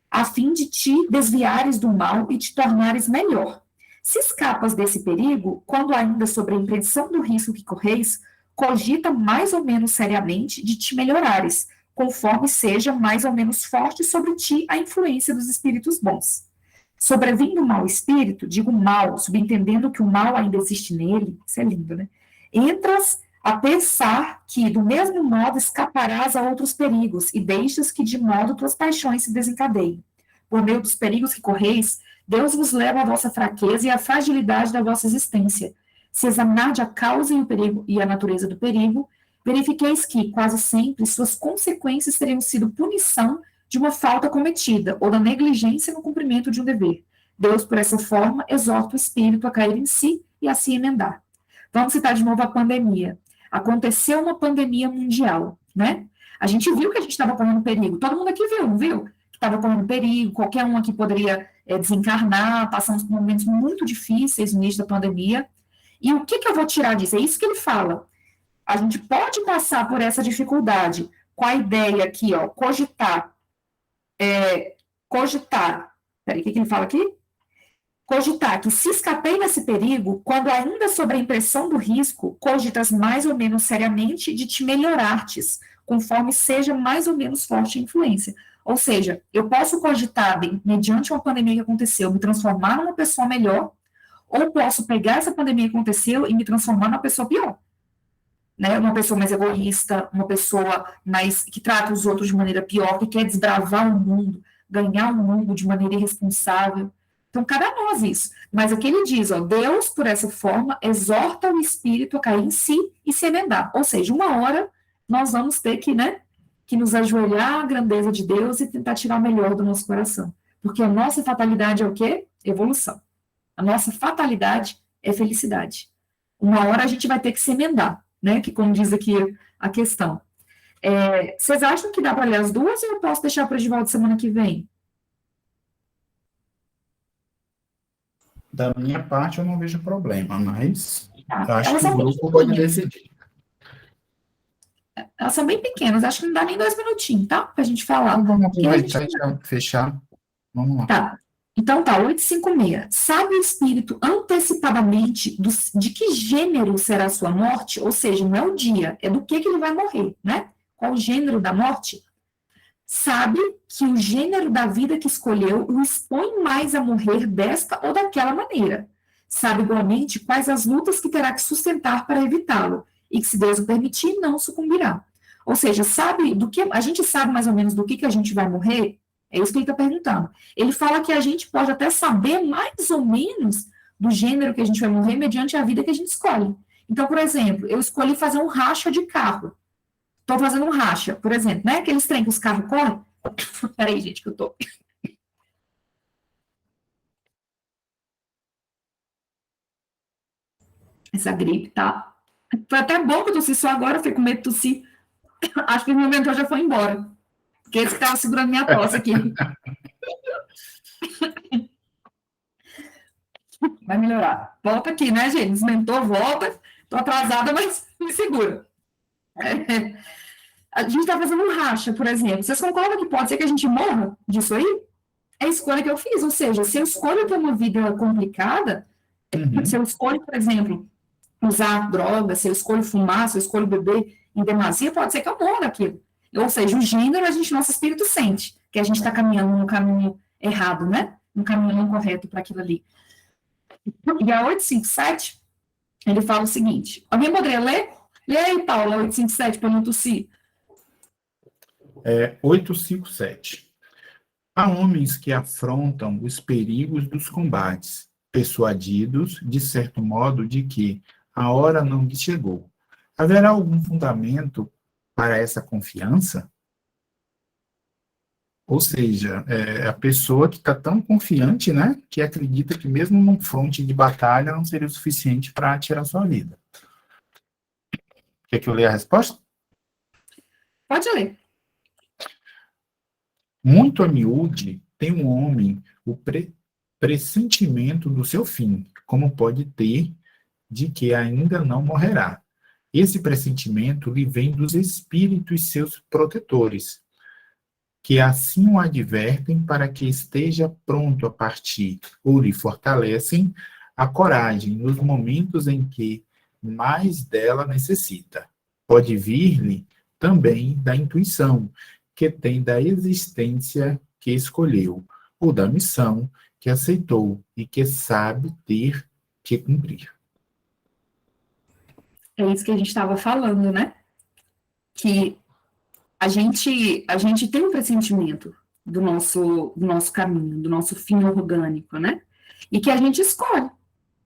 a fim de te desviares do mal e te tornares melhor. Se escapas desse perigo, quando ainda sobre a impressão do risco que correis, cogita mais ou menos seriamente de te melhorares, conforme seja mais ou menos forte sobre ti a influência dos espíritos bons. Sobrevindo o mau espírito, digo mal, subentendendo que o mal ainda existe nele, isso é lindo, né? Entras a pensar que, do mesmo modo, escaparás a outros perigos, e deixas que, de modo, tuas paixões se desencadeiem. Por meio dos perigos que correis, Deus vos leva à vossa fraqueza e à fragilidade da vossa existência. Se examinardes a causa e o perigo e a natureza do perigo, verifiqueis que, quase sempre, suas consequências teriam sido punição de uma falta cometida, ou da negligência no cumprimento de um dever. Deus, por essa forma, exorta o espírito a cair em si e a se emendar. Vamos citar de novo a pandemia. Aconteceu uma pandemia mundial, né? A gente viu que a gente estava correndo perigo. Todo mundo aqui viu, não viu? estava correndo perigo, qualquer um aqui poderia desencarnar, passamos por momentos muito difíceis no início da pandemia. E o que eu vou tirar disso? É isso que ele fala. A gente pode passar por essa dificuldade com a ideia aqui, ó, cogitar. Peraí, o que ele fala aqui? Cogitar que se escapei desse perigo, quando ainda sobre a impressão do risco, cogitas mais ou menos seriamente de te melhorartes, conforme seja mais ou menos forte a influência. Ou seja, eu posso cogitar, mediante uma pandemia que aconteceu, me transformar numa pessoa melhor, ou posso pegar essa pandemia que aconteceu e me transformar numa pessoa pior. Né? Uma pessoa mais egoísta, uma pessoa mais que trata os outros de maneira pior, que quer desbravar o mundo, ganhar o mundo de maneira irresponsável. Então, cabe a nós isso. Mas aqui ele diz, ó, Deus, por essa forma, exorta o espírito a cair em si e se emendar. Ou seja, uma hora nós vamos ter que, né, que nos ajoelhar à grandeza de Deus e tentar tirar o melhor do nosso coração. Porque a nossa fatalidade é o quê? Evolução. A nossa fatalidade é felicidade. Uma hora a gente vai ter que se emendar, né? Que como diz aqui a questão. Vocês acham que dá para ler as duas ou eu posso deixar para de volta semana que vem? Da minha parte, eu não vejo problema, mas eu acho Elas que o são bem grupo pode pequenas. decidir. Elas são bem pequenas, acho que não dá nem 2 minutinhos, tá? Para a gente falar. Então, vamos Porque a gente aproveitar e já fechar. Vamos lá. Tá. Então tá, 856. Sabe o espírito antecipadamente de que gênero será a sua morte? Ou seja, não é o dia, é do que ele vai morrer, né? Qual o gênero da morte? Sabe que o gênero da vida que escolheu o expõe mais a morrer desta ou daquela maneira. Sabe igualmente quais as lutas que terá que sustentar para evitá-lo, e que, se Deus o permitir, não sucumbirá. Ou seja, sabe do que a gente sabe mais ou menos do que a gente vai morrer? É isso que ele está perguntando. Ele fala que a gente pode até saber mais ou menos do gênero que a gente vai morrer mediante a vida que a gente escolhe. Então, por exemplo, eu escolhi fazer um racha de carro. Estou fazendo um racha, por exemplo, né? Aqueles trem que os carros correm. Peraí, gente, que eu tô. Essa gripe, tá? Foi até bom que eu tossi só agora, fiquei com medo de tossir. Acho que o meu mentor já foi embora. Porque esse que estava segurando minha tosse aqui. Vai melhorar. Volta aqui, né, gente? Desmentou, volta. Tô atrasada, mas me segura. A gente tá fazendo um racha, por exemplo. Vocês concordam que pode ser que a gente morra disso aí? É a escolha que eu fiz. Ou seja, se eu escolho ter uma vida complicada, se eu escolho, por exemplo, usar droga, se eu escolho fumar, se eu escolho beber em demasia, pode ser que eu morra daquilo. Ou seja, o gênero, nosso espírito sente que a gente está caminhando num caminho errado, né? Um caminho não correto para aquilo ali. E a 857, ele fala o seguinte, alguém poderia ler? Lê aí, Paula, 857, para não tossir. 857. Há homens que afrontam os perigos dos combates, persuadidos, de certo modo, de que a hora não lhe chegou. Haverá algum fundamento para essa confiança? Ou seja, a pessoa que está tão confiante, né, que acredita que mesmo num fronte de batalha não seria o suficiente para tirar sua vida. Quer que eu leia a resposta? Pode ler. Muito a miúde tem um homem o pressentimento do seu fim, como pode ter de que ainda não morrerá. Esse pressentimento lhe vem dos espíritos seus protetores, que assim o advertem para que esteja pronto a partir, ou lhe fortalecem a coragem nos momentos em que mais dela necessita. Pode vir-lhe também da intuição, que tem da existência que escolheu, ou da missão que aceitou e que sabe ter que cumprir. É isso que a gente estava falando, né? Que a gente tem um pressentimento do nosso caminho, do nosso fim orgânico, né? E que a gente escolhe.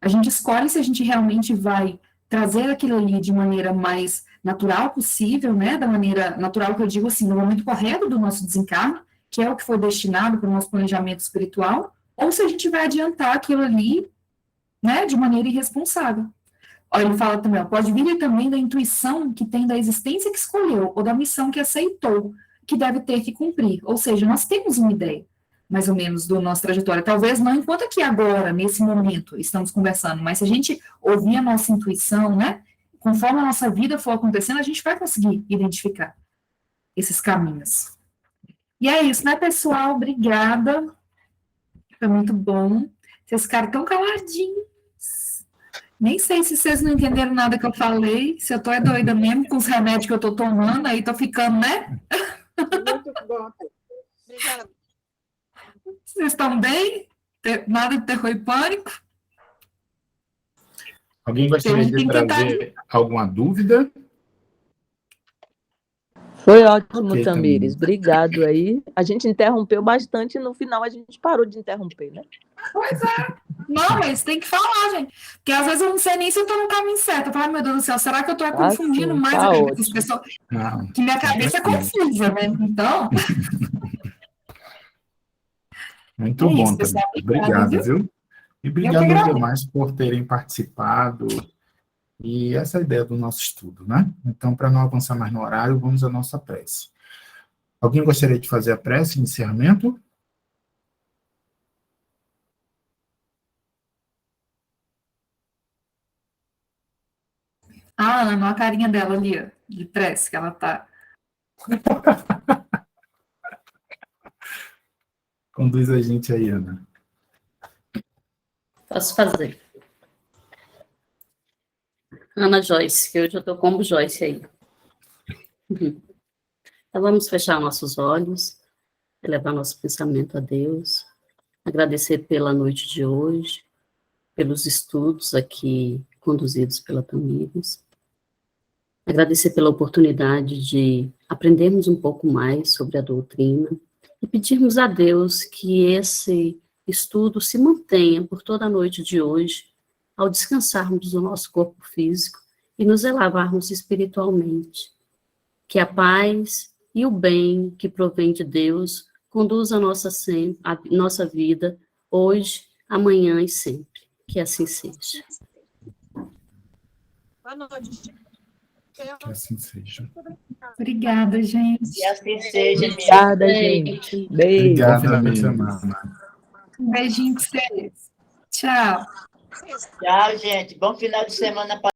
A gente escolhe se a gente realmente vai trazer aquilo ali de maneira mais natural possível, né? Da maneira natural que eu digo assim, no momento correto do nosso desencarne, que é o que foi destinado para o nosso planejamento espiritual, ou se a gente vai adiantar aquilo ali, né? De maneira irresponsável. Olha, ele fala também, pode vir também da intuição que tem da existência que escolheu, ou da missão que aceitou. que deve ter que cumprir. Ou seja, nós temos uma ideia, mais ou menos, da nossa trajetória. Talvez não enquanto aqui agora, nesse momento, estamos conversando, mas se a gente ouvir a nossa intuição, né? Conforme a nossa vida for acontecendo, a gente vai conseguir identificar esses caminhos. E é isso, né, pessoal? Obrigada. Foi muito bom. Vocês ficaram tão caladinhos. Nem sei se vocês não entenderam nada que eu falei, se eu tô doida mesmo com os remédios que eu tô tomando, aí tô ficando, né? Muito bom. Obrigada. Vocês estão bem? Nada de terror e pânico? Alguém gostaria de trazer alguma dúvida? Foi ótimo, Ok, Tamires. Tamires. Obrigado aí. A gente interrompeu bastante e no final a gente parou de interromper, né? Pois é. Não, mas tem que falar, gente. Porque às vezes eu não sei nem se eu tô no caminho certo. Eu falo, ai, meu Deus do céu, será que eu tô confundindo sim, mais tá a cabeça das ótimo. pessoas? Não, Que minha cabeça é confusa, né? Então, muito é bom, isso, pessoal. Tamires. Obrigada, Obrigado, viu? viu? E Eu que obrigado aos agradeço. demais por terem participado. E essa é a ideia do nosso estudo, né? Então, para não avançar mais no horário, vamos à nossa prece. Alguém gostaria de fazer a prece de encerramento? A Ana, a carinha dela ali, ó, de prece, que ela tá. Conduz a gente aí, Ana. Posso fazer. Ana Joyce, que hoje eu estou como Joyce aí. Então, vamos fechar nossos olhos, elevar nosso pensamento a Deus, agradecer pela noite de hoje, pelos estudos aqui conduzidos pela Tamires, agradecer pela oportunidade de aprendermos um pouco mais sobre a doutrina e pedirmos a Deus que esse estudo se mantenha por toda a noite de hoje, ao descansarmos do nosso corpo físico e nos elevarmos espiritualmente. Que a paz e o bem que provém de Deus conduza a nossa vida hoje, amanhã e sempre. Que assim seja. Boa noite. Que assim seja. Obrigada, gente. Que assim seja, minha Obrigada, gente. gente. Beijo. Obrigado, Bom final de Tamires. semana. Um beijinho pra vocês. Tchau. Tchau, gente. Bom final de semana para